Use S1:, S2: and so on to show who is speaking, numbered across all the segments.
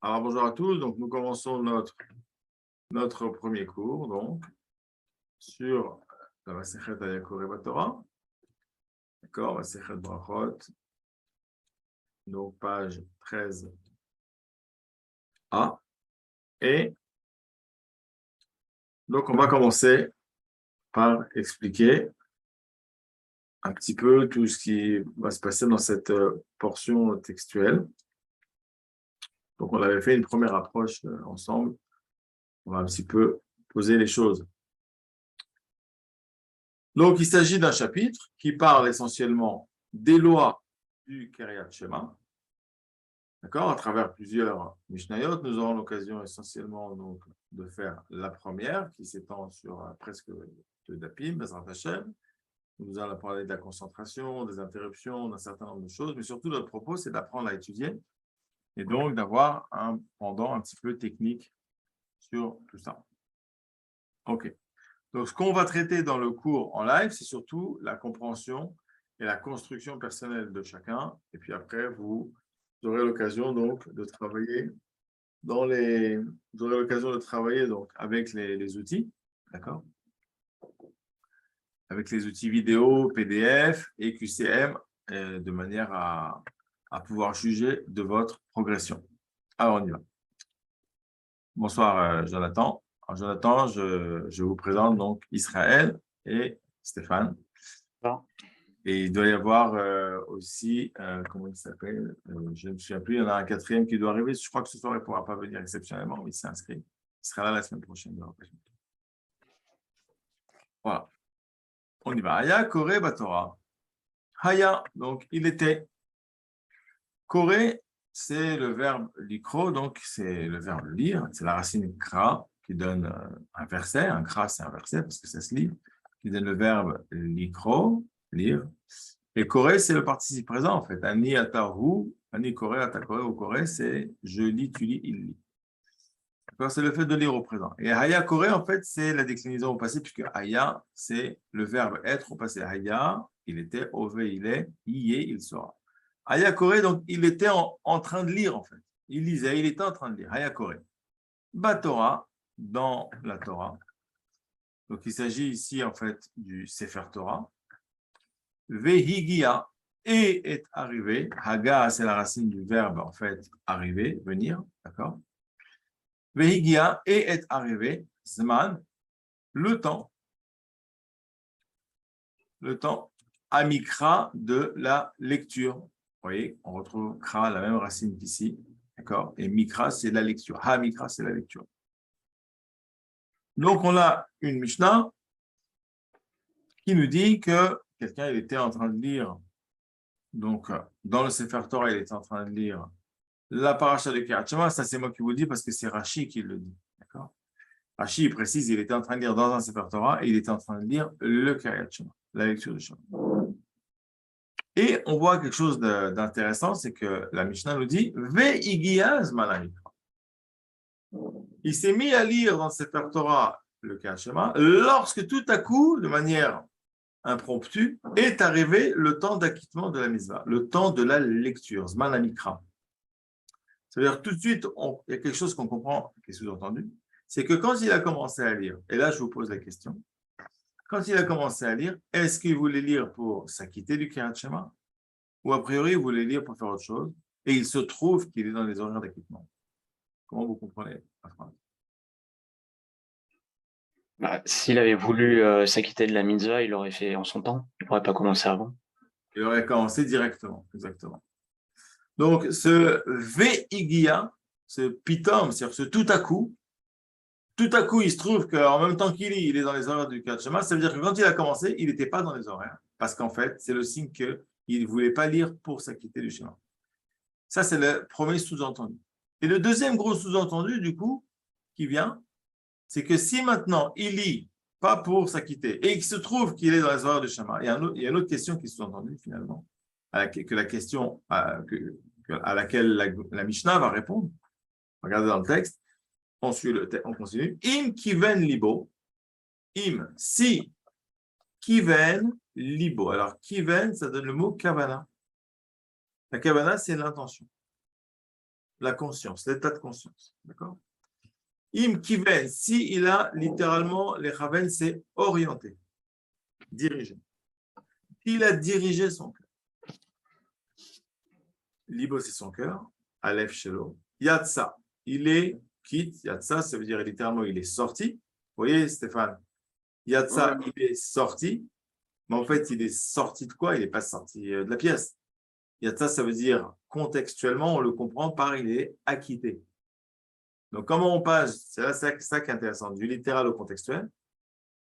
S1: Alors bonjour à tous, donc nous commençons notre premier cours donc sur la Masechet Haya Koreh Batorah, d'accord, Masechet Brachot, donc page 13a, et donc on va commencer par expliquer un petit peu tout ce qui va se passer dans cette portion textuelle. Donc on avait fait une première approche ensemble, on va un petit peu poser les choses. Donc, il s'agit d'un chapitre qui parle essentiellement des lois du Kiryat Shema. D'accord? À travers plusieurs Mishnayot, nous aurons l'occasion essentiellement donc, de faire la première, qui s'étend sur presque deux dapim, Bezrat Hashem. Nous allons parler de la concentration, des interruptions, d'un certain nombre de choses, mais surtout notre propos, c'est d'apprendre à étudier et donc d'avoir un pendant un petit peu technique sur tout ça. OK. Donc, ce qu'on va traiter dans le cours en live, c'est surtout la compréhension et la construction personnelle de chacun. Et puis après, vous aurez l'occasion donc de travailler vous aurez l'occasion de travailler donc avec les outils, d'accord? Avec les outils vidéo, PDF et QCM, de manière à pouvoir juger de votre progression. Alors, on y va. Bonsoir, Jonathan. Alors, Jonathan, je vous présente donc Israël et Stéphane.
S2: Bon.
S1: Et il doit y avoir aussi, comment il s'appelle, je ne me souviens plus, il y en a un quatrième qui doit arriver. Je crois que ce soir, il ne pourra pas venir exceptionnellement, mais il s'est inscrit. Il sera là la semaine prochaine. Voilà. On y va. Haya, Koreh, Batorah. Haya, donc il était. Koreh, c'est le verbe likro, donc c'est le verbe lire. C'est la racine kra qui donne un verset. Un kra, c'est un verset parce que ça se lit. Qui donne le verbe likro, lire. Et Koreh, c'est le participe présent, en fait. Ani atahu, ani Koreh, ata Koreh, ou Koreh, c'est je lis, tu lis, il lit. C'est le fait de lire au présent. Et Haya Koreh, en fait, c'est la déclinaison au passé, puisque Haya, c'est le verbe être au passé. Haya, il était, Ove, il est, il sera. Haya Koreh, donc, il était en train de lire, en fait. Il lisait, il était en train de lire. Haya Koreh. Torah, dans la Torah. Donc, il s'agit ici, en fait, du Sefer Torah. Vehigia et est arrivé. Haga, c'est la racine du verbe, en fait, arriver, venir, d'accord? Vehigia et est arrivé. Zman, le temps, amikra de la lecture. Vous voyez, on retrouve kra, la même racine qu'ici, d'accord? Et mikra, c'est la lecture. Ha, mikra, c'est la lecture. Donc, on a une Mishnah qui nous dit que quelqu'un, il était en train de lire, donc, dans le Sefer Torah, il était en train de lire la paracha de Kiryat Shema, ça c'est moi qui vous le dis parce que c'est Rashi qui le dit. D'accord? Rashi, il précise, il était en train de lire dans un Sefer Torah et il était en train de lire le Kiryat Shema, la lecture du Shema. Et on voit quelque chose d'intéressant, c'est que la Mishnah nous dit Ve'igia zman hamikra. Il s'est mis à lire dans le Sefer Torah le Kiryat Shema lorsque tout à coup, de manière impromptue, est arrivé le temps d'acquittement de la mitzvah, le temps de la lecture, zman hamikra. C'est-à-dire tout de suite, il y a quelque chose qu'on comprend, qui est sous-entendu, c'est que quand il a commencé à lire, et là je vous pose la question, quand il a commencé à lire, est-ce qu'il voulait lire pour s'acquitter du Kiryat Shema ou a priori il voulait lire pour faire autre chose et il se trouve qu'il est dans les horaires d'acquittement? Comment vous comprenez la phrase?
S2: S'il avait voulu s'acquitter de la mitzvah, il l'aurait fait en son temps. Il n'aurait pas commencé avant.
S1: Il aurait commencé directement, exactement. Donc ce Ve'igia, ce pitom, c'est-à-dire ce tout à coup, il se trouve qu'en même temps qu'il lit, il est dans les horaires du Kiryat Shema. Ça veut dire que quand il a commencé, il n'était pas dans les horaires. Parce qu'en fait, c'est le signe qu'il ne voulait pas lire pour s'acquitter du Shema. Ça, c'est le premier sous-entendu. Et le deuxième gros sous-entendu, du coup, qui vient, c'est que si maintenant il lit pas pour s'acquitter et qu'il se trouve qu'il est dans les horaires du Shema, il y a une autre question qui est sous-entendue finalement, à laquelle la Mishnah va répondre. Regardez dans le texte. On continue. Im kiven libo. Im, si kiven libo. Alors, kiven, ça donne le mot kavana. La kavana, c'est l'intention. la conscience, l'état de conscience. D'accord? Im kiven, si il a littéralement, les chaven, c'est orienté, dirigé. Il a dirigé son cœur. Libo, c'est son cœur. Aleph shelo. Yatsa, il est quitte. Yatsa, ça veut dire littéralement, il est sorti. Vous voyez, Stéphane? Yatsa, il est sorti. Mais en fait, il est sorti de quoi? Il n'est pas sorti de la pièce. Yatsa, ça veut dire contextuellement, on le comprend par il est acquitté. Donc, comment on passe? C'est ça qui est intéressant, du littéral au contextuel,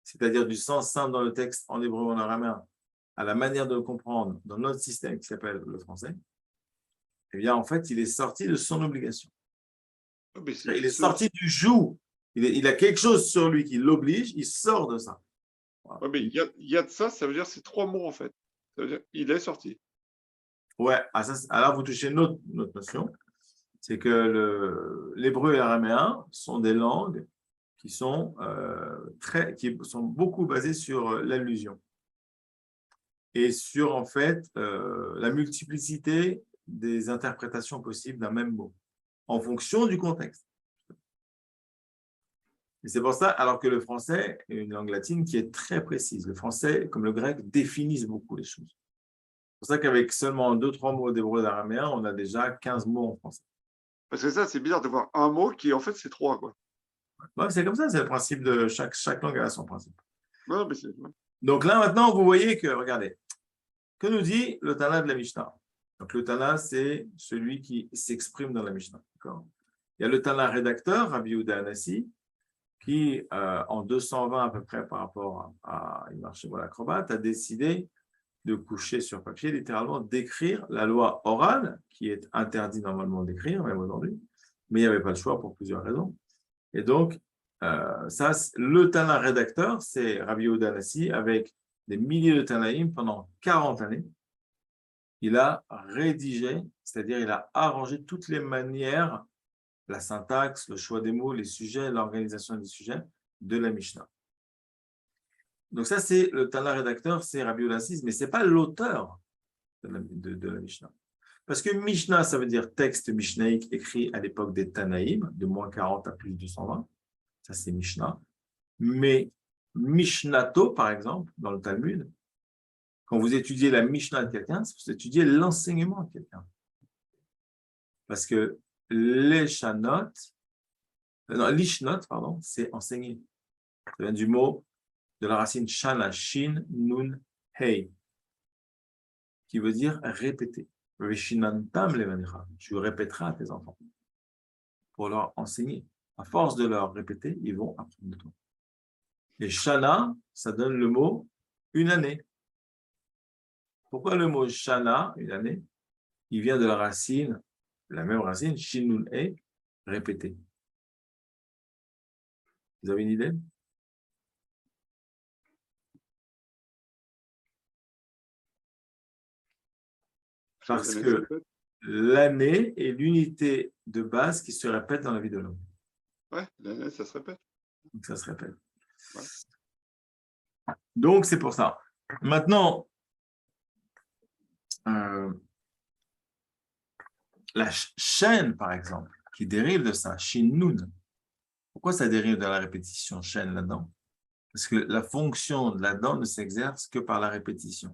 S1: c'est-à-dire du sens simple dans le texte en hébreu ou en araméen, à la manière de le comprendre dans notre système qui s'appelle le français. Eh bien, en fait, il est sorti de son obligation. Il est sorti du joug. Il a quelque chose sur lui qui l'oblige, il sort de ça.
S3: Voilà. Ouais, mais Yatsa, ça veut dire c'est 3 mots en fait. Ça veut dire il est sorti.
S1: Ouais, alors vous touchez une autre notion, c'est que l'hébreu et l'araméen sont des langues qui sont beaucoup basées sur l'allusion et sur en fait la multiplicité des interprétations possibles d'un même mot en fonction du contexte. Et c'est pour ça, alors que le français est une langue latine qui est très précise. Le français, comme le grec, définissent beaucoup les choses. C'est pour ça qu'avec seulement 2-3 mots d'hébreu et d'araméen, on a déjà 15 mots en français.
S3: Parce que ça, c'est bizarre de voir un mot qui, en fait, c'est 3, quoi.
S1: Ouais, c'est comme ça, c'est le principe de chaque langue a son principe.
S3: Non, mais
S1: Donc là, maintenant, vous voyez que, regardez, que nous dit le Tana de la Mishnah? Donc le Tana, c'est celui qui s'exprime dans la Mishnah. Il y a le Tana rédacteur, Rabbi Yehuda Anassi, qui, en 220 à peu près par rapport à l'acrobate, a décidé de coucher sur papier, littéralement d'écrire la loi orale, qui est interdit normalement d'écrire, même aujourd'hui, mais il n'y avait pas le choix pour plusieurs raisons. Et donc, le Tana rédacteur, c'est Rabbi Yehuda Anassi, avec des milliers de Tanaïm pendant 40 années. Il a rédigé, c'est-à-dire il a arrangé toutes les manières, la syntaxe, le choix des mots, les sujets, l'organisation des sujets de la Mishnah. Donc ça, c'est le Tana rédacteur, c'est Rabbi Yehuda Anassi, mais ce n'est pas l'auteur de la Mishnah. Parce que Mishnah, ça veut dire texte mishnaïque écrit à l'époque des Tanaïm, de moins 40 à plus 220. Ça, c'est Mishnah. Mais Mishnato, par exemple, dans le Talmud, quand vous étudiez la Mishnah de quelqu'un, vous étudiez l'enseignement de quelqu'un. Parce que l'ishnot, c'est enseigner. Ça vient du mot, de la racine shana, shin, nun, hei, qui veut dire répéter. Tu répéteras à tes enfants pour leur enseigner. À force de leur répéter, ils vont apprendre de toi. Et shana, ça donne le mot une année. Pourquoi le mot shana, une année? Il vient de la racine, la même racine, shinun e, répéter. Vous avez une idée? Parce que l'année est l'unité de base qui se répète dans la vie de l'homme.
S3: Ouais, l'année, ça se répète.
S1: Donc, ça se répète.
S3: Ouais.
S1: Donc, c'est pour ça. Maintenant, la chaîne, par exemple, qui dérive de ça, shinun. Pourquoi ça dérive de la répétition chaîne là-dedans? Parce que la fonction de là-dedans ne s'exerce que par la répétition.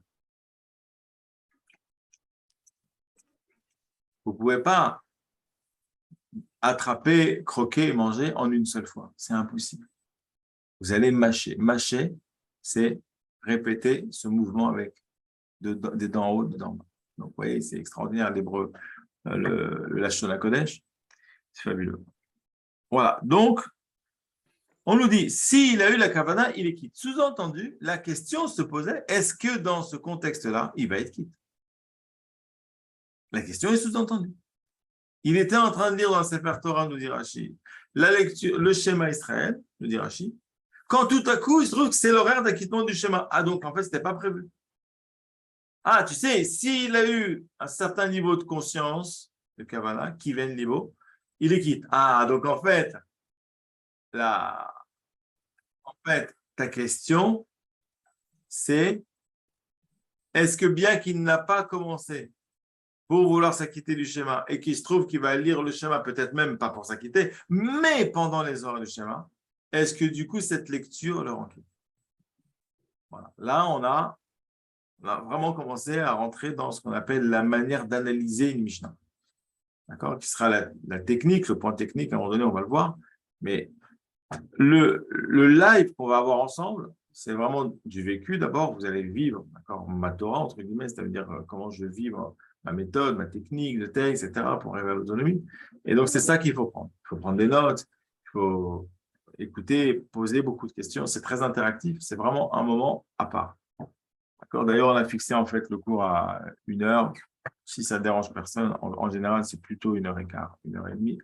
S1: Vous ne pouvez pas attraper, croquer et manger en une seule fois. C'est impossible. Vous allez mâcher. Mâcher, c'est répéter ce mouvement avec des dents hautes, des dents bas. Donc, vous voyez, c'est extraordinaire, l'hébreu, le Lashon HaKodesh. C'est fabuleux. Voilà. Donc, on nous dit, s'il a eu la kavana, il est quitte. Sous-entendu, la question se posait, est-ce que dans ce contexte-là, il va être quitte? La question est sous-entendue. Il était en train de lire dans le Sefer Torah, nous dit Rashi, la lecture, le schéma Israël, nous dit Rashi, quand tout à coup, il se trouve que c'est l'horaire d'acquittement du schéma. Ah, donc en fait, ce n'était pas prévu. Ah, tu sais, s'il a eu un certain niveau de conscience, de Kabbalah, qui vient de niveau, il est quitte. Ah, donc en fait, ta question, c'est est-ce que bien qu'il n'a pas commencé pour vouloir s'acquitter du schéma et qu'il se trouve qu'il va lire le schéma, peut-être même pas pour s'acquitter, mais pendant les heures du schéma, est-ce que du coup cette lecture le rend quitte? Voilà. Là, on a vraiment commencé à rentrer dans ce qu'on appelle la manière d'analyser une Mishnah. D'accord? Qui sera la technique, le point technique, à un moment donné, on va le voir. Mais le live qu'on va avoir ensemble, c'est vraiment du vécu. D'abord, vous allez vivre, d'accord, ma Torah, entre guillemets, c'est-à-dire comment je vis ma méthode, ma technique, le texte, etc., pour arriver à l'autonomie. Et donc, c'est ça qu'il faut prendre. Il faut prendre des notes, il faut écouter, poser beaucoup de questions. C'est très interactif, c'est vraiment un moment à part. D'accord? D'ailleurs, on a fixé en fait le cours à 1 heure. Si ça ne dérange personne, en général, c'est plutôt 1 heure et quart, 1 heure et demie.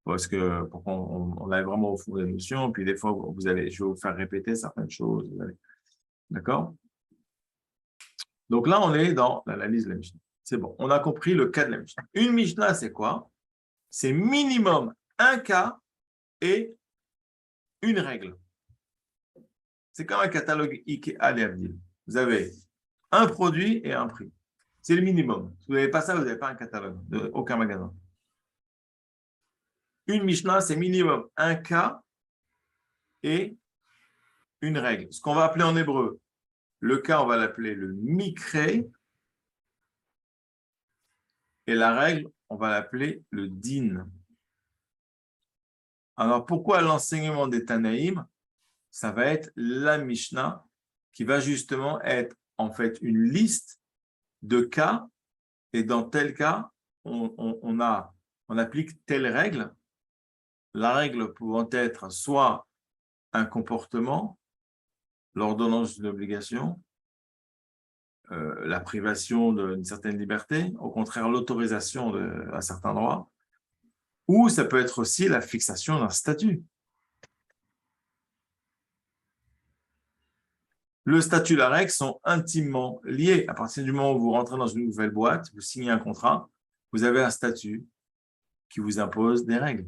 S1: Parce que pour qu'on aille vraiment au fond des notions, puis des fois, je vais vous faire répéter certaines choses. D'accord? Donc là, on est dans l'analyse de la Mishnah. C'est bon, on a compris le cas de la Mishnah. Une Mishnah, c'est quoi? C'est minimum un cas et une règle. C'est comme un catalogue Ikea et Abdil. Vous avez un produit et un prix. C'est le minimum. Si vous n'avez pas ça, vous n'avez pas un catalogue de aucun magasin. Une Mishnah, c'est minimum un cas et une règle. Ce qu'on va appeler en hébreu, le cas, on va l'appeler le mikré, et la règle, on va l'appeler le din. Alors, pourquoi l'enseignement des Tanaïm? Ça va être la Mishnah qui va justement être en fait une liste de cas, et dans tel cas, on applique telle règle, la règle pouvant être soit un comportement, l'ordonnance d'une obligation, la privation d'une certaine liberté, au contraire l'autorisation à certains droits, ou ça peut être aussi la fixation d'un statut. Le statut et la règle sont intimement liés. À partir du moment où vous rentrez dans une nouvelle boîte, vous signez un contrat, vous avez un statut qui vous impose des règles.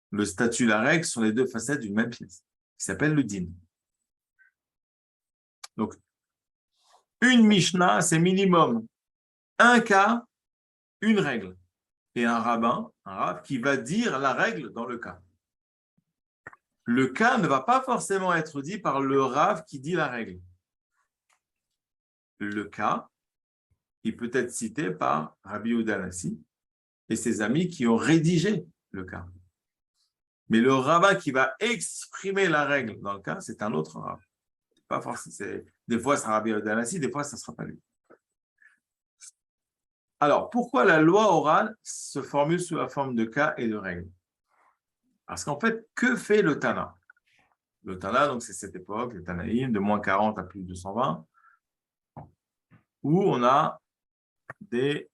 S1: Le statut et la règle sont les deux facettes d'une même pièce, qui s'appelle le din. Donc, une Mishnah, c'est minimum un cas, une règle. Et un rabbin, un rav, qui va dire la règle dans le cas. Le cas ne va pas forcément être dit par le rav qui dit la règle. Le cas, il peut être cité par Rabbi Yehuda Hanassi et ses amis qui ont rédigé le cas. Mais le rabbin qui va exprimer la règle dans le cas, c'est un autre rav. Pas forcément, des fois, ça sera Rabbi Yehuda Hanassi, des fois, ça ne sera pas lui. Alors, pourquoi la loi orale se formule sous la forme de cas et de règles? Parce qu'en fait, que fait le Tana? Le Tana, donc c'est cette époque, le Tanaïm, de moins 40 à plus de 220, où on a des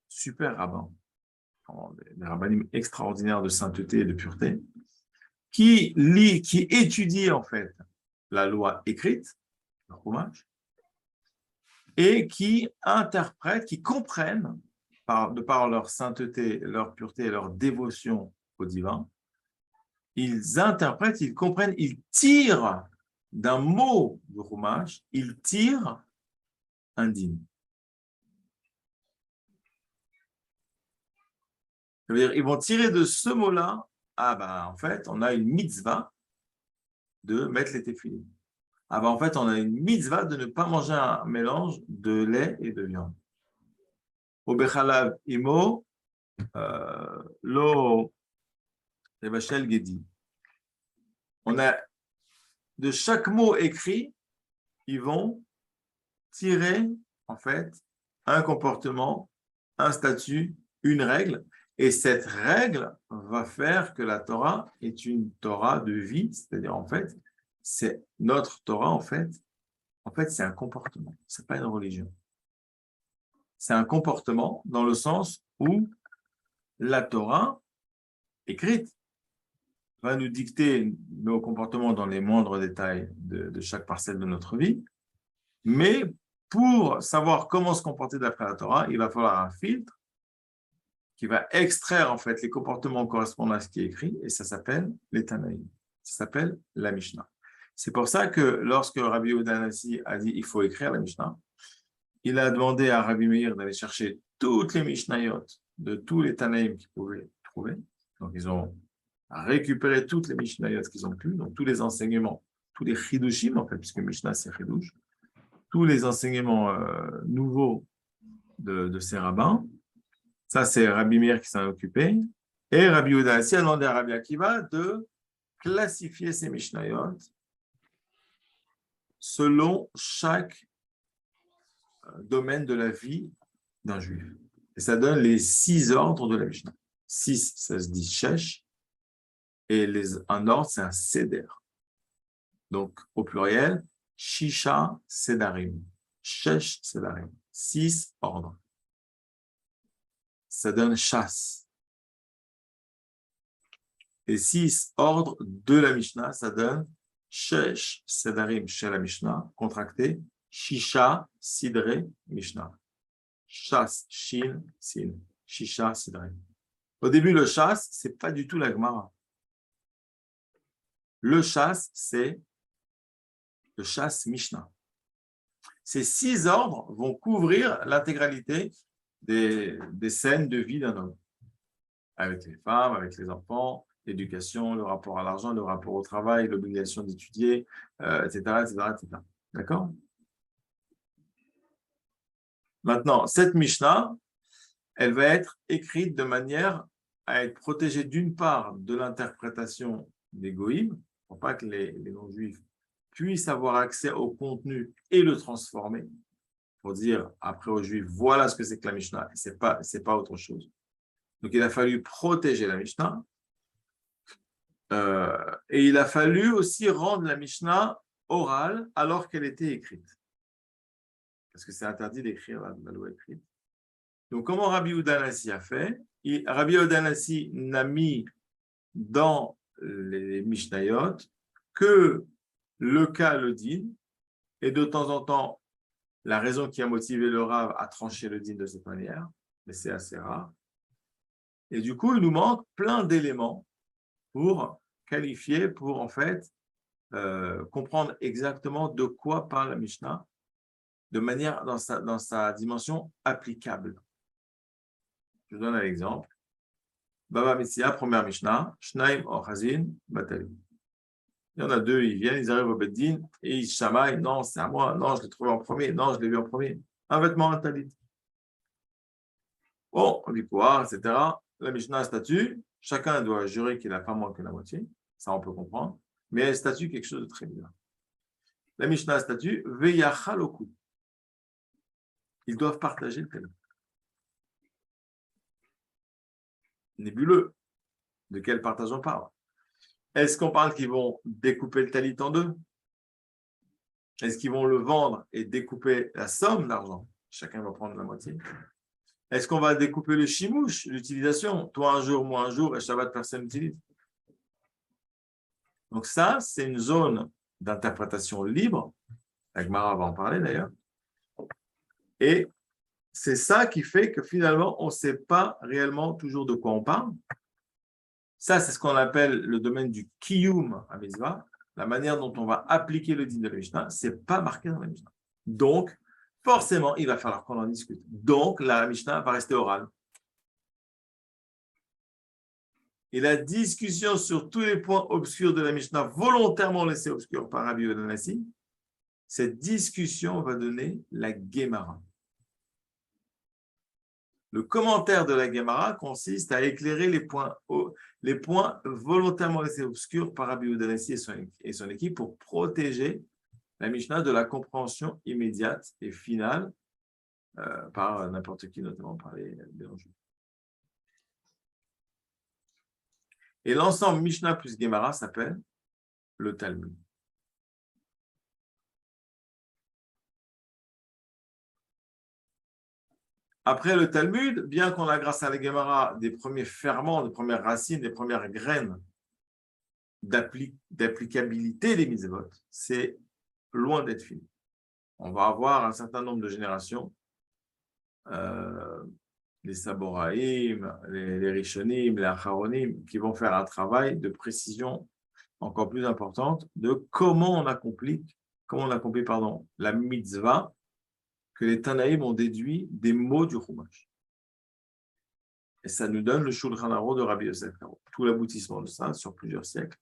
S1: super rabbins, des rabbinim extraordinaires de sainteté et de pureté, qui étudient en fait la loi écrite, le Chumash, et qui interprètent, qui comprennent, de par leur sainteté, leur pureté et leur dévotion au divin, ils interprètent, ils comprennent, ils tirent d'un mot du Chumash, ils tirent un din. Ça veut dire, ils vont tirer de ce mot-là, en fait, on a une mitzvah de mettre les téfilines. En fait, on a une mitzvah de ne pas manger un mélange de lait et de viande. Au Bechalav Imo, Lo Revachel Gedi. On a, de chaque mot écrit, ils vont tirer, en fait, un comportement, un statut, une règle. Et cette règle va faire que la Torah est une Torah de vie, c'est-à-dire, en fait, c'est notre Torah, en fait, c'est un comportement, c'est pas une religion. C'est un comportement dans le sens où la Torah écrite va nous dicter nos comportements dans les moindres détails de chaque parcelle de notre vie, mais pour savoir comment se comporter d'après la Torah, il va falloir un filtre qui va extraire en fait les comportements correspondant à ce qui est écrit, et ça s'appelle les Tanaïm, ça s'appelle la Mishnah. C'est pour ça que lorsque Rabbi Yehuda Hanassi a dit il faut écrire la Mishnah, il a demandé à Rabbi Meir d'aller chercher toutes les Mishnayot de tous les Tanaïm qu'ils pouvaient trouver. Donc, ils ont récupéré toutes les Mishnayot qu'ils ont pu, donc tous les enseignements, tous les Chidushim, en fait, puisque Mishnah, c'est Chidush, tous les enseignements nouveaux de ces rabbins. Ça, c'est Rabbi Meir qui s'en est occupé. Et Rabbi Yehuda a demandé à Rabbi Akiva de classifier ces Mishnayot selon chaque domaine de la vie d'un juif. Et ça donne les 6 ordres de la Mishnah. 6, ça se dit shesh, et un ordre, c'est un seder. Donc, au pluriel, shisha sedarim. Shesh sedarim. 6 ordres. Ça donne chasse. Et 6 ordres de la Mishnah, ça donne shesh sedarim chez la Mishnah, contracté, shisha sidre Mishnah. Chasse, shin, sin, shisha sidre. Au début, le chasse, c'est pas du tout la Gemara. Le chasse, c'est le chasse Mishnah. Ces 6 ordres vont couvrir l'intégralité des scènes de vie d'un homme. Avec les femmes, avec les enfants, l'éducation, le rapport à l'argent, le rapport au travail, l'obligation d'étudier, etc., etc., etc. D'accord? Maintenant, cette Mishnah, elle va être écrite de manière à être protégée d'une part de l'interprétation des goïms, pour pas que les non-juifs puissent avoir accès au contenu et le transformer, pour dire après aux juifs, voilà ce que c'est que la Mishnah, et c'est pas autre chose. Donc il a fallu protéger la Mishnah, et il a fallu aussi rendre la Mishnah orale alors qu'elle était écrite. Parce que c'est interdit d'écrire la loi écrite. Donc, comment Rabbi Yehuda Hanassi a fait? Rabbi Yehuda Hanassi n'a mis dans les Mishnayot que le cas le din, et de temps en temps, la raison qui a motivé le Rav à trancher le din de cette manière, mais c'est assez rare. Et du coup, il nous manque plein d'éléments pour qualifier, pour en fait comprendre exactement de quoi parle la Mishnah, de manière dans sa dimension applicable. Je vous donne un exemple. Baba Metsia, première Mishnah, Shnaim Ochazin Batali. Il y en a 2, ils viennent, ils arrivent au Beddin et ils chamaillent. Non, c'est à moi. Non, je l'ai trouvé en premier. Non, je l'ai vu en premier. Un vêtement, un talit. Bon, on dit quoi, etc. La Mishnah statue. Chacun doit jurer qu'il n'a pas moins que la moitié. Ça, on peut comprendre. Mais elle statue quelque chose de très bien. La Mishnah statue Veyachaloku. Ils doivent partager le talit. Nébuleux. De quel partage on parle? Est-ce qu'on parle qu'ils vont découper le talit en 2? Est-ce qu'ils vont le vendre et découper la somme d'argent? Chacun va prendre la moitié. Est-ce qu'on va découper le chimouche, l'utilisation? Toi un jour, moi un jour, et Shabbat, personne n'utilise. Donc ça, c'est une zone d'interprétation libre. La Gemara va en parler d'ailleurs. Et c'est ça qui fait que finalement, on ne sait pas réellement toujours de quoi on parle. Ça, c'est ce qu'on appelle le domaine du kiyum à Mitzvah. La manière dont on va appliquer le din de la Mishnah, ce n'est pas marqué dans la Mishnah. Donc, forcément, il va falloir qu'on en discute. Donc, la Mishnah va rester orale. Et la discussion sur tous les points obscurs de la Mishnah, volontairement laissés obscurs par Rabbi Yehuda Hanassi, cette discussion va donner la Gemara. Le commentaire de la Gemara consiste à éclairer les points volontairement laissés obscurs par Rabbi Yehuda Hanassi et son équipe pour protéger la Mishnah de la compréhension immédiate et finale par n'importe qui, notamment par les juifs. Et l'ensemble Mishnah plus Gemara s'appelle le Talmud. Après le Talmud, bien qu'on a grâce à la Gemara des premiers ferments, des premières racines, des premières graines d'applicabilité des mitzvot, c'est loin d'être fini. On va avoir un certain nombre de générations, les Saboraïm, les Rishonim, les Acharonim, qui vont faire un travail de précision encore plus importante de comment on accomplit la mitzvah que les Tanaïm ont déduit des mots du Chumash. Et ça nous donne le Shulchan Aruch de Rabbi Yosef Karo. Tout l'aboutissement de ça, sur plusieurs siècles,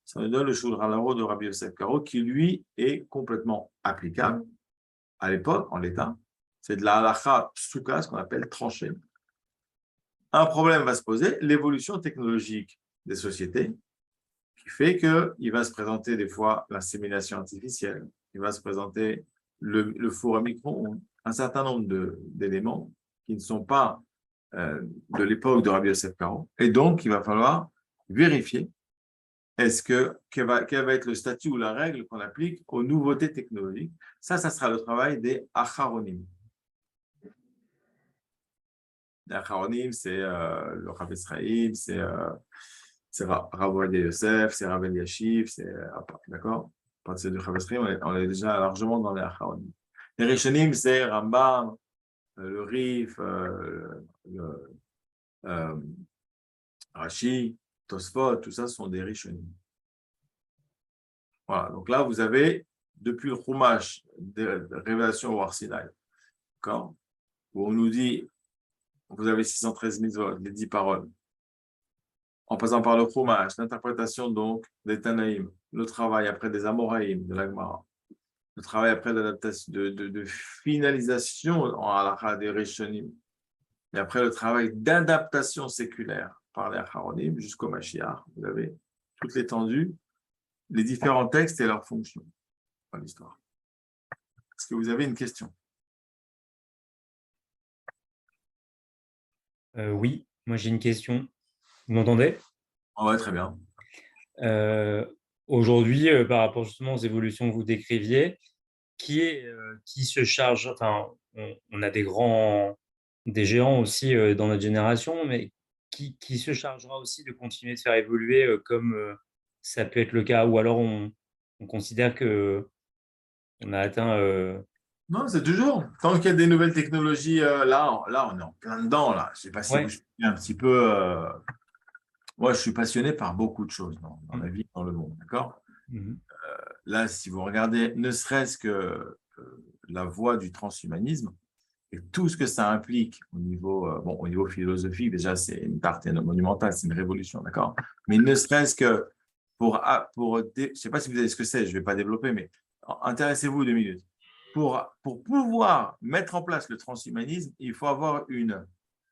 S1: ça nous donne le Shulchan Aruch de Rabbi Yosef Karo, qui lui est complètement applicable à l'époque, en l'état. C'est de la halakha psuka, ce qu'on appelle tranchée. Un problème va se poser, l'évolution technologique des sociétés, qui fait qu'il va se présenter des fois l'insémination artificielle, il va se présenter le four à micro-ondes, un certain nombre d'éléments qui ne sont pas de l'époque de Rabbi Yosef Karo. Et donc, il va falloir vérifier quel va être le statut ou la règle qu'on applique aux nouveautés technologiques. Ça sera le travail des acharonim. Les acharonim, c'est le Rav Israël, c'est Rav Ovadia Yosef, c'est Rav Eliashiv, d'accord? À partir du Rav Israël, on est déjà largement dans les acharonim. Les Rishonim, c'est Rambam, le Rif, Rashi, Tosfot, tout ça sont des Rishonim. Voilà, donc là, vous avez, depuis le Chumash de Révélation au Har Sinaï, d'accord, où on nous dit, vous avez 613 mitzvot, les 10 paroles, en passant par le Chumash, l'interprétation donc des Tanaïm, le travail après des Amoraïm, de l'Agmara, le travail après de finalisation en halakha des Rishonim, et après le travail d'adaptation séculaire par les Acharonim jusqu'au Mashiach, vous avez toute l'étendue, les différents textes et leurs fonctions dans l'histoire. Est-ce que vous avez une question?
S4: Oui, moi j'ai une question. Vous m'entendez?
S1: Oui, très bien.
S4: Aujourd'hui, par rapport justement aux évolutions que vous décriviez, qui se charge, enfin, on a des géants aussi dans notre génération, mais qui se chargera aussi de continuer de faire évoluer comme ça peut être le cas, ou alors on considère que on a atteint.
S1: Non, c'est toujours. Tant qu'il y a des nouvelles technologies, là, on est en plein dedans. Là. Je ne sais pas si
S4: Ouais.
S1: vous suivez un petit peu. Moi, je suis passionné par beaucoup de choses dans la vie, dans le monde. D'accord? Là, si vous regardez, ne serait-ce que la voie du transhumanisme et tout ce que ça implique au niveau philosophique, déjà, c'est une tarte monumentale, c'est une révolution. D'accord? Mais ne serait-ce que je ne sais pas si vous savez ce que c'est, je ne vais pas développer, mais intéressez-vous 2 minutes. Pour pouvoir mettre en place le transhumanisme, il faut avoir une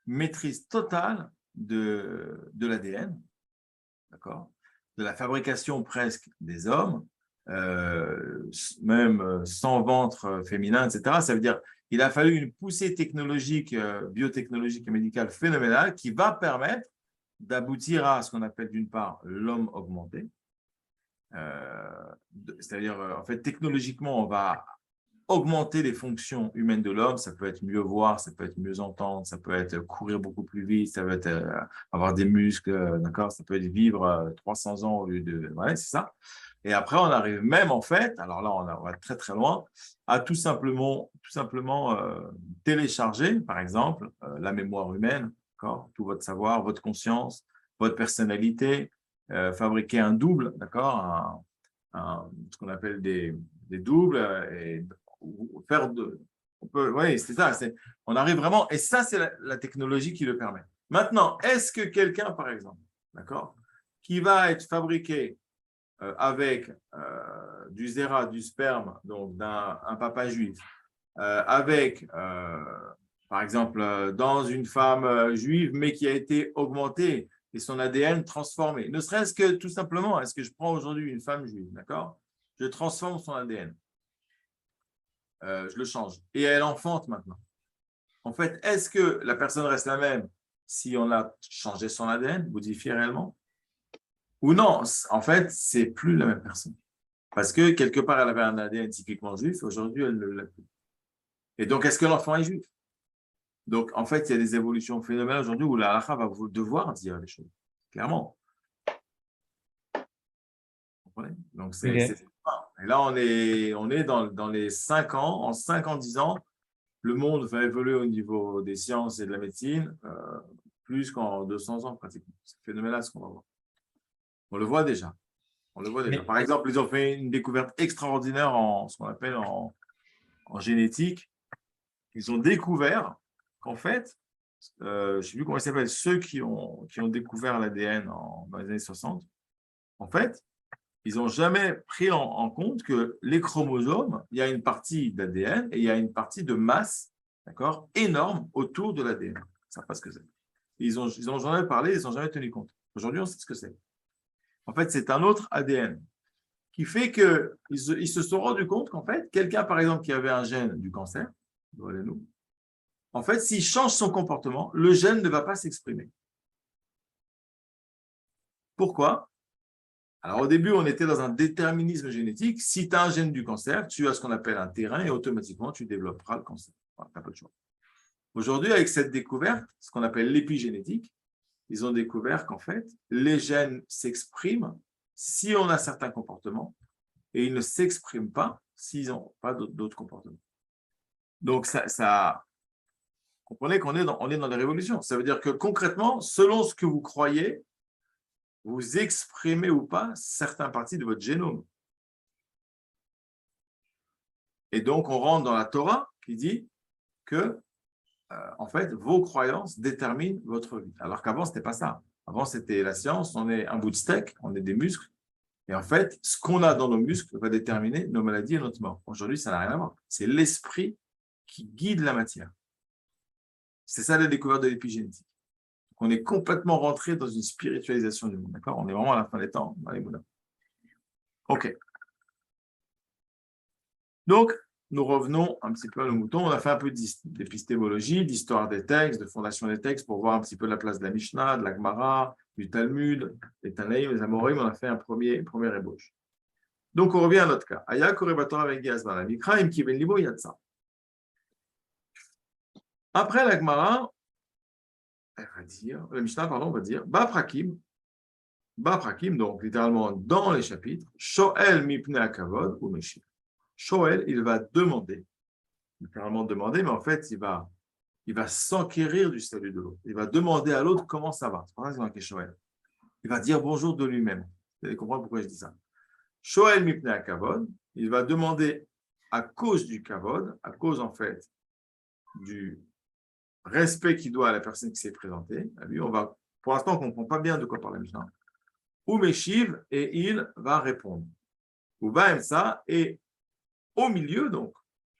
S1: maîtrise totale de l'ADN, d'accord, de la fabrication presque des hommes, même sans ventre féminin, etc. Ça veut dire qu'il a fallu une poussée technologique, biotechnologique et médicale phénoménale qui va permettre d'aboutir à ce qu'on appelle d'une part l'homme augmenté. C'est-à-dire, en fait, technologiquement, on va augmenter les fonctions humaines de l'homme. Ça peut être mieux voir, ça peut être mieux entendre, ça peut être courir beaucoup plus vite, ça peut être avoir des muscles, d'accord, ça peut être vivre 300 ans au lieu de... Ouais, c'est ça. Et après, on arrive même, en fait, alors là, on va très, très loin, à tout simplement télécharger, par exemple, la mémoire humaine, d'accord, tout votre savoir, votre conscience, votre personnalité, fabriquer un double, d'accord, ce qu'on appelle des doubles, et faire oui, c'est ça, on arrive vraiment, et ça, c'est la technologie qui le permet. Maintenant, est-ce que quelqu'un, par exemple, d'accord, qui va être fabriqué avec du zéra, du sperme, donc d'un papa juif, avec, par exemple, dans une femme juive, mais qui a été augmentée et son ADN transformé. Ne serait-ce que tout simplement, est-ce que je prends aujourd'hui une femme juive, d'accord? Je transforme son ADN. Je le change. Et elle enfante maintenant. En fait, est-ce que la personne reste la même si on a changé son ADN, modifié réellement? Ou non, en fait, c'est plus la même personne. Parce que quelque part, elle avait un ADN typiquement juif, aujourd'hui, elle ne l'a plus. Et donc, est-ce que l'enfant est juif? Donc, en fait, il y a des évolutions phénoménales aujourd'hui où la halakha va devoir dire les choses, clairement. Vous comprenez? Donc, c'est ça. Et là, on est dans les 5 ans. En 5 ans, 10 ans, le monde va évoluer au niveau des sciences et de la médecine plus qu'en 200 ans, pratiquement. C'est phénoménal ce qu'on va voir. On le voit déjà. Par exemple, ils ont fait une découverte extraordinaire en ce qu'on appelle en génétique. ils ont découvert qu'en fait, je ne sais plus comment ils s'appellent, ceux qui ont découvert l'ADN dans les années 60, en fait, ils n'ont jamais pris en compte que les chromosomes, il y a une partie d'ADN et il y a une partie de masse, d'accord, énorme autour de l'ADN. Ça ne pas ce que c'est. Ils en ont jamais parlé, ils n'ont jamais tenu compte. Aujourd'hui, on sait ce que c'est. En fait, c'est un autre ADN qui fait qu'ils se sont rendus compte qu'en fait, quelqu'un, par exemple, qui avait un gène du cancer, nous, en fait, s'il change son comportement, le gène ne va pas s'exprimer. Pourquoi? Alors, au début, on était dans un déterminisme génétique. Si tu as un gène du cancer, tu as ce qu'on appelle un terrain et automatiquement, tu développeras le cancer. Voilà, tu n'as pas de choix. Aujourd'hui, avec cette découverte, ce qu'on appelle l'épigénétique, ils ont découvert qu'en fait, les gènes s'expriment si on a certains comportements et ils ne s'expriment pas s'ils n'ont pas d'autres comportements. Donc, comprenez qu'on est dans les révolutions. Ça veut dire que concrètement, selon ce que vous croyez, vous exprimez ou pas certaines parties de votre génome. Et donc, on rentre dans la Torah qui dit que, en fait, vos croyances déterminent votre vie. Alors qu'avant, ce n'était pas ça. Avant, c'était la science, on est un bout de steak, on est des muscles. Et en fait, ce qu'on a dans nos muscles va déterminer nos maladies et notre mort. Aujourd'hui, ça n'a rien à voir. C'est l'esprit qui guide la matière. C'est ça la découverte de l'épigénétique. On est complètement rentré dans une spiritualisation du monde. D'accord? On est vraiment à la fin des temps dans les Bouddhas. OK. Donc, nous revenons un petit peu à nos moutons. On a fait un peu d'épistémologie, d'histoire des textes, de fondation des textes pour voir un petit peu la place de la Mishnah, de la Gemara, du Talmud, des Tanaïm, des Amorim. On a fait une première ébauche. Donc, on revient à notre cas. Aya Korebatora avec Gazman, la Mikra, Im Kiven Libo Yatsa. Après la Gemara, la Mishnah, pardon, va dire Ba Prakim, donc littéralement dans les chapitres, Shoel Mipne Akavod ou Meshir. Shoel, il va demander, littéralement demander, mais en fait, il va s'enquérir du salut de l'autre. Il va demander à l'autre comment ça va. C'est pour ça que c'est marqué Shoel. Il va dire bonjour de lui-même. Vous allez comprendre pourquoi je dis ça. Shoel Mipne Akavod, il va demander à cause du Kavod, à cause en fait du respect qu'il doit à la personne qui s'est présentée. Lui, pour l'instant, on ne comprend pas bien de quoi parle la Mishnah. Ou Meshiv, et il va répondre. Ou Baemsa, et au milieu, donc,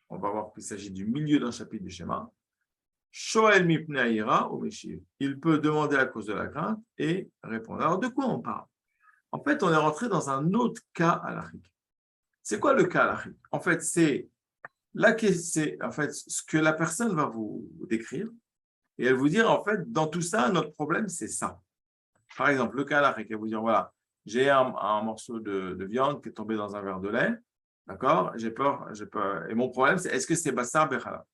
S1: on va voir qu'il s'agit du milieu d'un chapitre du schéma. Shoel Mipne Aïra, ou Meshiv. Il peut demander à cause de la crainte et répondre. Alors, de quoi on parle? En fait, on est rentré dans un autre cas halachique. C'est quoi le cas halachique? En fait, c'est ce que la personne va vous décrire et elle vous dire, en fait, dans tout ça, notre problème, c'est ça. Par exemple, le cas halachique, elle vous dire, voilà, j'ai un morceau de viande qui est tombé dans un verre de lait, d'accord? J'ai peur. Et mon problème, c'est est-ce que c'est Bassar Bechalav?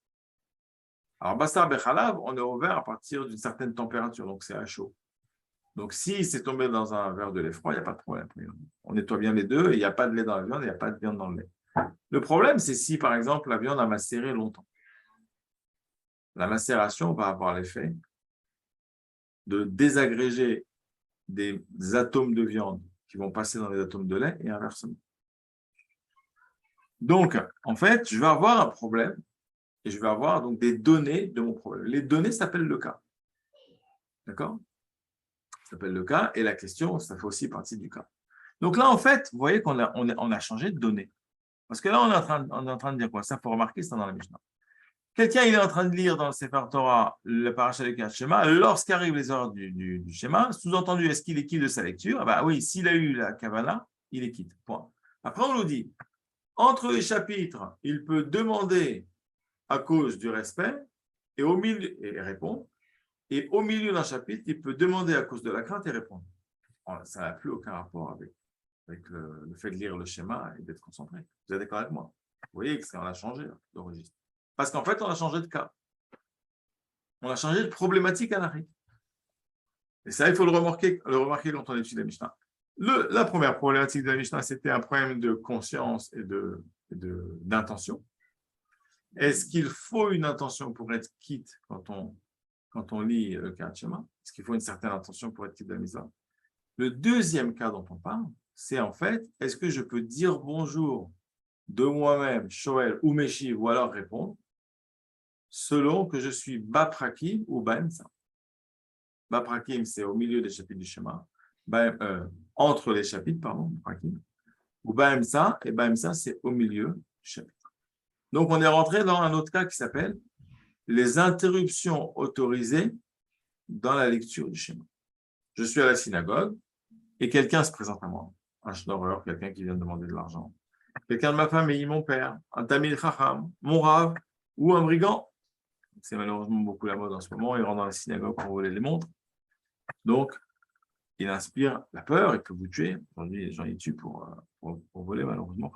S1: Alors, Bassar Bechalav, on est ouvert à partir d'une certaine température, donc c'est à chaud. Donc, si c'est tombé dans un verre de lait froid, il n'y a pas de problème. On nettoie bien les deux, et il n'y a pas de lait dans la viande, et il n'y a pas de viande dans le lait. Le problème, c'est si, par exemple, la viande a macéré longtemps. La macération va avoir l'effet de désagréger des atomes de viande qui vont passer dans les atomes de lait et inversement. Donc, en fait, je vais avoir un problème et je vais avoir donc des données de mon problème. Les données s'appellent le cas. D'accord? Ça s'appelle le cas et la question, ça fait aussi partie du cas. Donc là, en fait, vous voyez qu'on a changé de données. Parce que là, on est en train de dire quoi? Ça, il faut remarquer, c'est dans la Mishnah. Quelqu'un, il est en train de lire dans le Sefer Torah le paracha de schéma. Lorsqu'arrivent les heures du schéma, sous-entendu, est-ce qu'il est quitte de sa lecture? Ah oui, s'il a eu la Kavana, il est quitte. Point. Après, on nous dit, entre les chapitres, il peut demander à cause du respect et au milieu et répondre. Et au milieu d'un chapitre, il peut demander à cause de la crainte et répondre. Alors, ça n'a plus aucun rapport avec le fait de lire le schéma et d'être concentré. Vous êtes d'accord avec moi? Vous voyez qu'on a changé de registre. Parce qu'en fait, on a changé de cas. On a changé de problématique anarique. Et ça, il faut le remarquer quand on étudie la Mishnah. La première problématique de la Mishnah, c'était un problème de conscience et d'intention. Est-ce qu'il faut une intention pour être quitte quand on lit le Kriyat Shema? Est-ce qu'il faut une certaine intention pour être quitte de la Mitzvah? Le deuxième cas dont on parle, c'est en fait, est-ce que je peux dire bonjour de moi-même, Shoel ou Meshiv, ou alors répondre, selon que je suis Baprakim ou Baemsa. Baprakim, c'est au milieu des chapitres du schéma. Entre les chapitres, pardon, Baprakim. Ou Baemsa, et Baemsa, c'est au milieu du chapitre. Donc, on est rentré dans un autre cas qui s'appelle les interruptions autorisées dans la lecture du schéma. Je suis à la synagogue et quelqu'un se présente à moi. Un schnorreur, quelqu'un qui vient de demander de l'argent. Quelqu'un de ma famille, mon père, un tamil chacham, mon rav ou un brigand. C'est malheureusement beaucoup la mode en ce moment. Il rentre dans la synagogue pour voler les montres. Donc, il inspire la peur, il peut vous tuer. Aujourd'hui, les gens y tuent pour voler, malheureusement.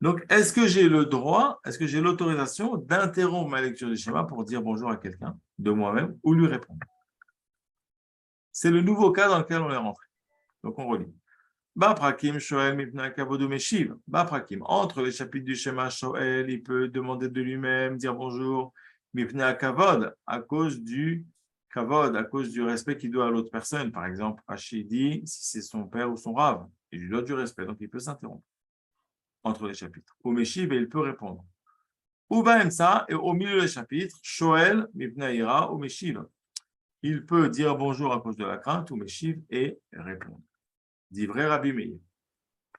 S1: Donc, est-ce que j'ai le droit, est-ce que j'ai l'autorisation d'interrompre ma lecture du schéma pour dire bonjour à quelqu'un de moi-même ou lui répondre? C'est le nouveau cas dans lequel on est rentré. Donc, on relit. Baprakim, Shoel, Mipna, Kavod, Meshiv. Baprakim, entre les chapitres du schéma, Shoel, il peut demander de lui-même, dire bonjour, Mipna, Kavod, à cause du Kavod, à cause du respect qu'il doit à l'autre personne. Par exemple, Hachidi, si c'est son père ou son rave, il lui doit du respect, donc il peut s'interrompre entre les chapitres. Ou Meshiv, et il peut répondre. Ou Baemsa, et au milieu des chapitres, Shoel, Mipna, Ira, ou Meshiv. Il peut dire bonjour à cause de la crainte, ou Meshiv, et répondre. Dit vrai Rabbi Meir.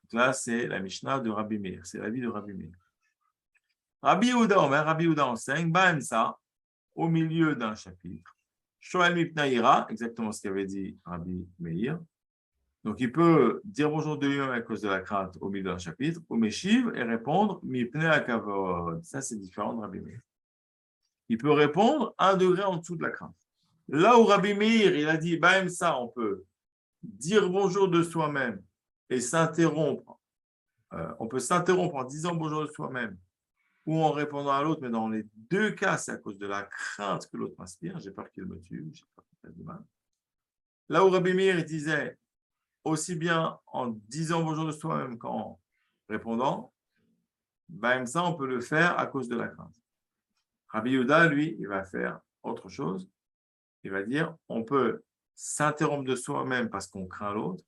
S1: Donc là, c'est la Mishnah de Rabbi Meir. C'est l'avis de Rabbi Meir. Rabbi Yehuda enseigne, Baemsa, au milieu d'un chapitre. Shoel Mipna Ira, exactement ce qu'avait dit Rabbi Meir. Donc, il peut dire bonjour de lui-même à cause de la crainte au milieu d'un chapitre, ou Meshiv, et répondre Mipna Kavod. Ça, c'est différent de Rabbi Meir. Il peut répondre un degré en dessous de la crainte. Là où Rabbi Meir, il a dit, Baemsa, on peut dire bonjour de soi-même et s'interrompre. On peut s'interrompre en disant bonjour de soi-même ou en répondant à l'autre, mais dans les deux cas, c'est à cause de la crainte que l'autre m'inspire. J'ai peur qu'il me tue, j'ai peur qu'il fasse du mal. Là où Rabbi Meir il disait aussi bien en disant bonjour de soi-même qu'en répondant, ben ça, on peut le faire à cause de la crainte. Rabbi Yehuda, lui, il va faire autre chose. Il va dire on peut s'interrompre de soi-même parce qu'on craint l'autre.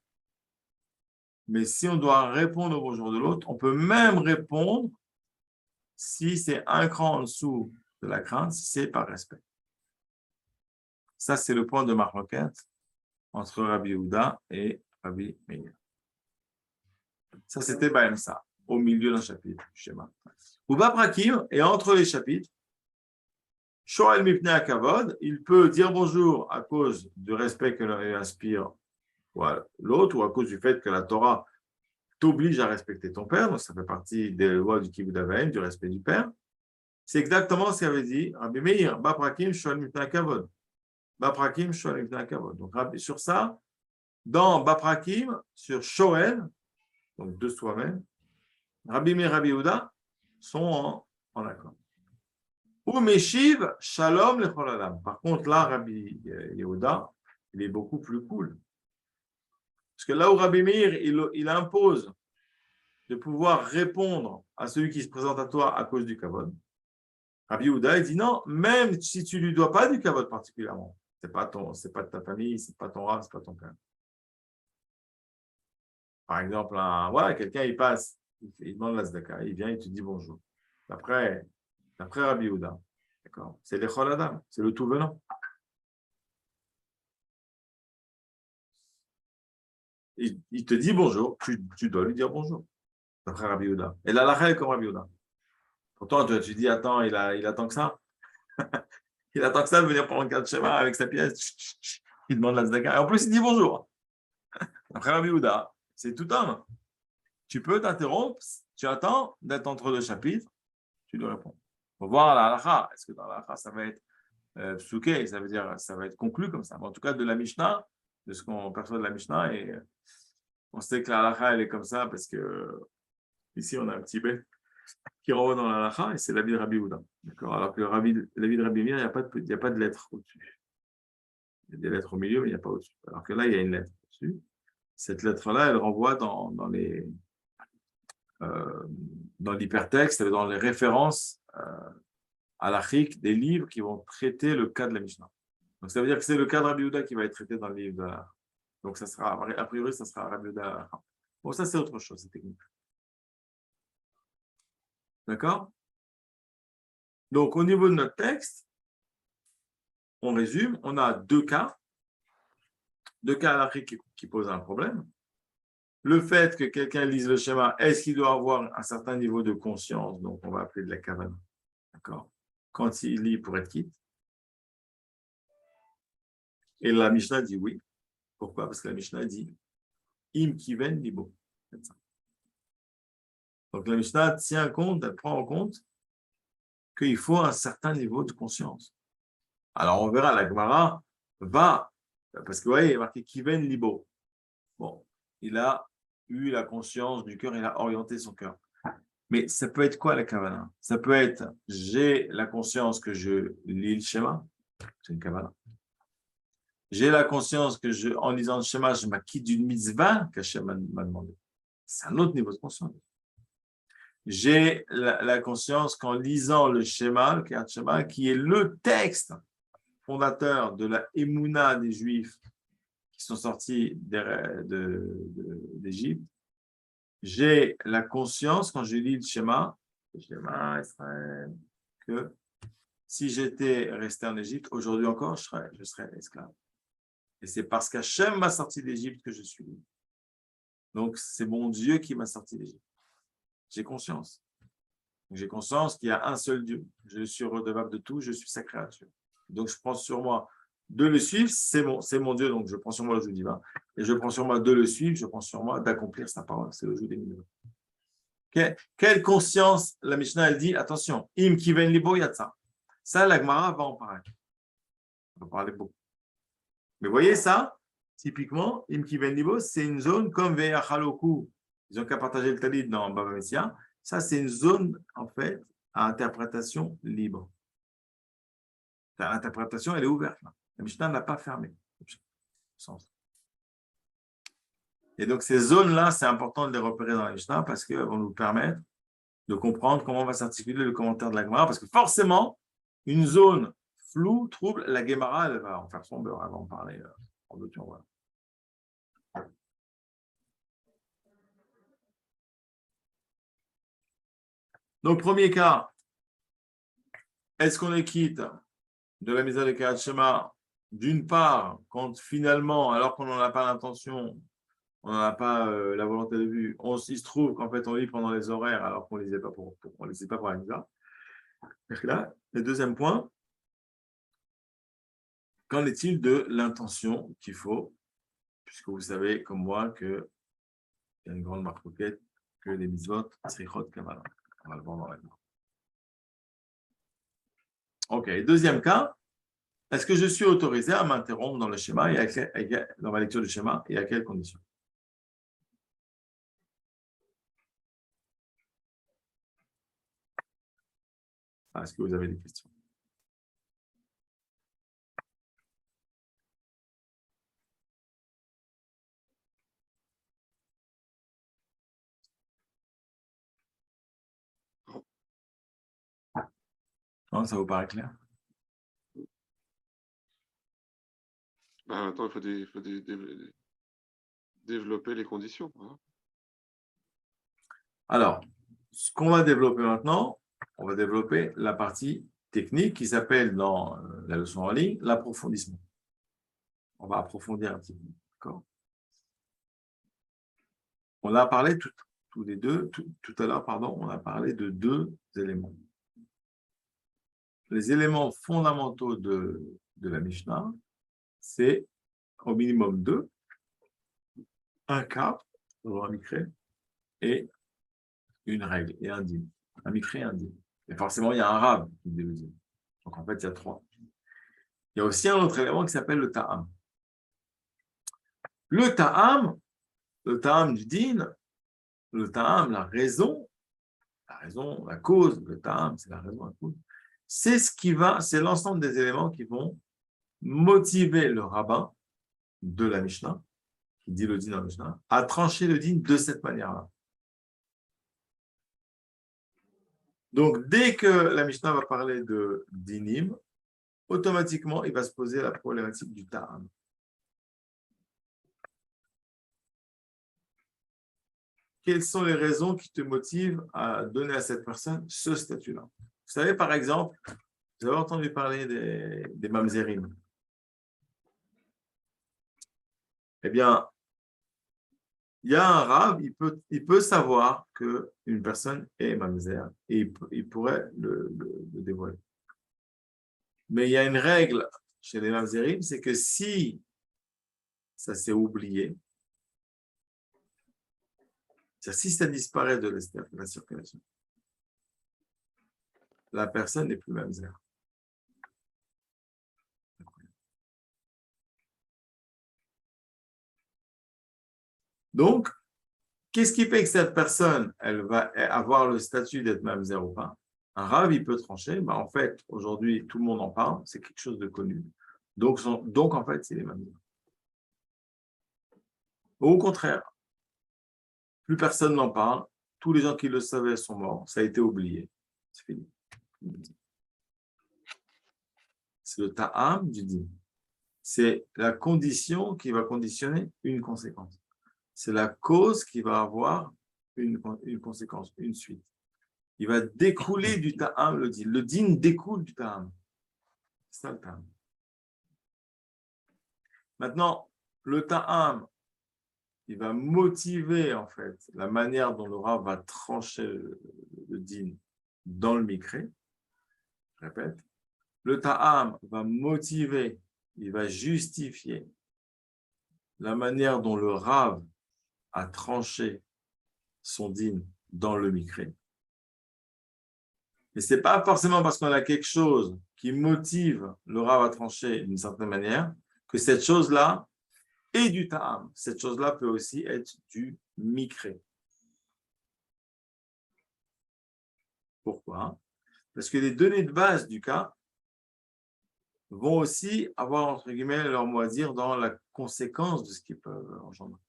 S1: Mais si on doit répondre au bonjour de l'autre, on peut même répondre si c'est un cran en dessous de la crainte, si c'est par respect. Ça, c'est le point de marloquette entre Rabbi Yehuda et Rabbi Meir. Ça, c'était Baemsa, au milieu d'un chapitre du schéma. Ou Baprakim, et entre les chapitres, Shoel Mipnei Kavod, il peut dire bonjour à cause du respect que l'on inspire l'autre ou à cause du fait que la Torah t'oblige à respecter ton père, donc ça fait partie des lois du Kibud Avaim, du respect du père. C'est exactement ce qu'avait dit Rabbi Meir, Baprakim, Shoel Mipnei Kavod. Baprakim, Shoel Mipnei Kavod. Donc sur ça, dans Baprakim, sur Shoel, donc de soi-même, Rabbi Meir et Rabbi Yehuda sont en accord. Ou Meshiv, Shalom lechol adam. Par contre, là, Rabbi Yehuda, il est beaucoup plus cool. Parce que là où Rabbi Meir, il impose de pouvoir répondre à celui qui se présente à toi à cause du kavod, Rabbi Yehuda, il dit non, même si tu ne lui dois pas du kavod particulièrement, c'est pas de ta famille, c'est pas ton rav, c'est pas ton père. Par exemple, quelqu'un, il passe, il demande la tzedaka, il vient, il te dit bonjour. D'après Rabbi Yehuda, d'accord, c'est l'echol adam, c'est le tout venant. Il te dit bonjour, tu dois lui dire bonjour, d'après Rabbi Yehuda. Et la lacha est comme Rabbi Yehuda. Pourtant, tu dis, attends, il attend que ça. Il attend que ça de venir prendre un cadre schéma avec sa pièce. Il demande la tzedaka. Et en plus, il dit bonjour. D'après Rabbi Yehuda, c'est tout homme. Tu peux t'interrompre, tu attends d'être entre deux chapitres, tu dois répondre. Il faut voir la halacha. Est-ce que dans la halacha, ça va être psuké, ça veut dire ça va être conclu comme ça. Mais en tout cas, de la Mishnah, de ce qu'on perçoit de la Mishnah, et on sait que la halacha, elle est comme ça parce que ici, on a un petit bête qui renvoie dans la halacha et c'est l'avis de Rabbi Yehuda. D'accord. Alors que l'avis de Rabbi Meir, il n'y a pas de lettre au-dessus. Il y a des lettres au milieu, mais il n'y a pas au-dessus. Alors que là, il y a une lettre au-dessus. Cette lettre-là, elle renvoie dans l'hypertexte, dans les références halachiques des livres qui vont traiter le cas de la Mishnah. Donc, ça veut dire que c'est le cas de Rabbi Yehuda qui va être traité dans le livre de la... Donc, ça sera, a priori, ça sera Rabbi Yehuda. Bon, ça, c'est autre chose, c'est technique. D'accord? Donc, au niveau de notre texte, on résume, on a deux cas halachiques qui posent un problème. Le fait que quelqu'un lise le schéma, est-ce qu'il doit avoir un certain niveau de conscience? Donc, on va appeler de la kavana. D'accord? Quand il lit pour être quitte. Et la Mishnah dit oui. Pourquoi? Parce que la Mishnah dit im kiven libo. Donc, la Mishnah tient compte, elle prend en compte qu'il faut un certain niveau de conscience. Alors, on verra, la Gemara va, parce que vous voyez, il est marqué kiven libo. Bon, il a eu la conscience du cœur, il a orienté son cœur. Mais ça peut être quoi la kavana? Ça peut être, j'ai la conscience que je lis le schéma, c'est une kavana. J'ai la conscience que en lisant le schéma, je m'acquitte d'une mitzvah qu'Hachem m'a demandé. C'est un autre niveau de conscience. J'ai la conscience qu'en lisant le schéma, le Kriyat Shema, qui est le texte fondateur de la Emouna des Juifs qui sont sortis d'Égypte, j'ai la conscience, quand je lis le schéma Israël, que si j'étais resté en Égypte, aujourd'hui encore, je serais esclave. Et c'est parce qu'Hachem m'a sorti d'Égypte que je suis libre. Donc, c'est mon Dieu qui m'a sorti d'Égypte. J'ai conscience. J'ai conscience qu'il y a un seul Dieu. Je suis redevable de tout, je suis sa créature. Donc, je prends sur moi de le suivre, c'est mon Dieu, donc je prends sur moi le joug divin. Et je prends sur moi de le suivre, je prends sur moi d'accomplir sa parole. C'est le joug des minutes. Quelle conscience, la Mishnah, elle dit, attention, im kiven libo yatsa. Ça, la Gemara va en parler. On va parler beaucoup. Mais voyez ça, typiquement, im kiven libo, c'est une zone comme Ve'achaloku. Ils n'ont qu'à partager le talit dans Baba Messia. Ça, c'est une zone, en fait, à interprétation libre. L'interprétation, elle est ouverte. Là. La Mishnah n'a pas fermé. Et donc, ces zones-là, c'est important de les repérer dans la Mishnah parce qu'elles vont nous permettre de comprendre comment va s'articuler le commentaire de la Gemara. Parce que forcément, une zone floue, trouble, la Gemara, elle va en faire son beurre. Elle va en parler en d'autres. Voilà. Donc, premier cas, est-ce qu'on est quitte de la Misa de Kriyat Shema, d'une part, quand finalement, alors qu'on n'en a pas l'intention, on n'en a pas la volonté de vue, il se trouve qu'en fait, on lit pendant les horaires alors qu'on ne lisait pas pour la Misa. Là, le deuxième point, qu'en est-il de l'intention qu'il faut, puisque vous savez, comme moi, qu'il y a une grande marque que les mitzvot, srichot kavala. On va le voir dans la Gemara. Ok, deuxième cas, est-ce que je suis autorisé à m'interrompre dans le schéma dans ma lecture du schéma et à quelles conditions? Est-ce que vous avez des questions? Non, ça vous paraît clair?
S3: Attends, il faut développer les conditions. Hein.
S1: Alors, ce qu'on va développer maintenant, on va développer la partie technique qui s'appelle dans la leçon en ligne l'approfondissement. On va approfondir un petit peu. D'accord? On a parlé tout à l'heure, on a parlé de deux éléments. Les éléments fondamentaux de la Mishnah, c'est au minimum deux, un cas, un mikra, et une règle, et un dîme. Un mikra et un dîme. Et forcément, il y a un rab qui dit le dîme. Donc, en fait, il y a trois. Il y a aussi un autre élément qui s'appelle le ta'am. Le ta'am du din, le ta'am, la raison, la cause, le ta'am, c'est la raison, la cause. C'est l'ensemble des éléments qui vont motiver le rabbin de la Mishnah, qui dit le din dans la Mishnah, à trancher le din de cette manière-là. Donc, dès que la Mishnah va parler de dinim, automatiquement, il va se poser la problématique du ta'am. Quelles sont les raisons qui te motivent à donner à cette personne ce statut-là? savez, par exemple, vous avez entendu parler des mamzerim. Eh bien, il y a un rave, il peut savoir qu'une personne est mamzer et il pourrait le dévoiler. Mais il y a une règle chez les mamzerim, c'est que si ça s'est oublié, c'est-à-dire si ça disparaît de la circulation, la personne n'est plus mamzer. Donc, qu'est-ce qui fait que cette personne, elle va avoir le statut d'être mamzer ou pas? Un rave, il peut trancher. Ben, en fait, aujourd'hui, tout le monde en parle. C'est quelque chose de connu. Donc en fait, c'est les mamzer. Au contraire, plus personne n'en parle. Tous les gens qui le savaient sont morts. Ça a été oublié. C'est fini. C'est le ta'am du din. C'est la condition qui va conditionner une conséquence. C'est la cause qui va avoir une conséquence, une suite. Il va découler du ta'am, le din. Le din découle du ta'am. C'est ça le ta'am. Maintenant, le ta'am, il va motiver en fait la manière dont le rav va trancher le din dans le mikré. Je répète. Le ta'am va motiver, il va justifier la manière dont le rav a tranché son din dans le mikré. Mais ce n'est pas forcément parce qu'on a quelque chose qui motive le rav à trancher d'une certaine manière que cette chose-là est du ta'am. Cette chose-là peut aussi être du mikré. Pourquoi? Parce que les données de base du cas vont aussi avoir, entre guillemets, leur mot à dire dans la conséquence de ce qu'ils peuvent engendrer.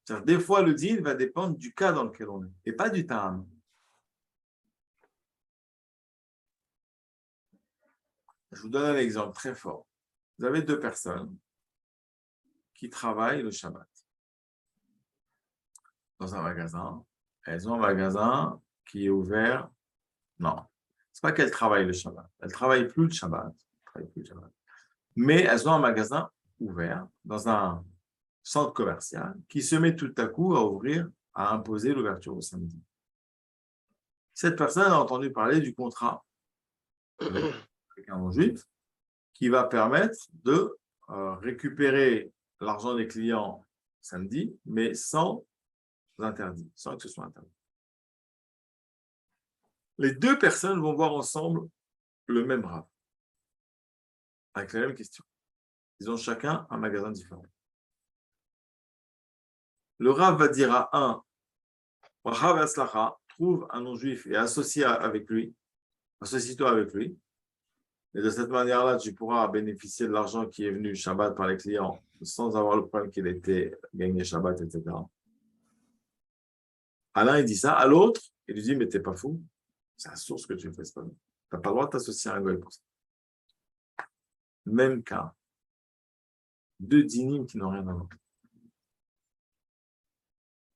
S1: C'est-à-dire, des fois, le din va dépendre du cas dans lequel on est, et pas du ta'am. Je vous donne un exemple très fort. Vous avez deux personnes qui travaillent le Shabbat dans un magasin. Elles ont un magasin qui est ouvert. Non, ce n'est pas qu'elles travaillent le Shabbat. Elles ne travaillent plus le Shabbat. Mais elles ont un magasin ouvert dans un centre commercial qui se met tout à coup à ouvrir, à imposer l'ouverture au samedi. Cette personne a entendu parler du contrat avec un non-juif qui va permettre de récupérer l'argent des clients samedi, mais sans interdit, sans que ce soit interdit. Les deux personnes vont voir ensemble le même rav, avec la même question. Ils ont chacun un magasin différent. Le rav va dire à un, Rav Aslacha, trouve un non-juif et associe-toi avec lui. Et de cette manière-là, tu pourras bénéficier de l'argent qui est venu Shabbat par les clients sans avoir le problème qu'il était gagné Shabbat, etc. À l'un, il dit ça. À l'autre, il lui dit, mais t'es pas fou. C'est la source que tu fais, c'est pas bien. Tu n'as pas le droit de t'associer à un goy pour ça. Même cas. Deux dynimes qui n'ont rien à voir.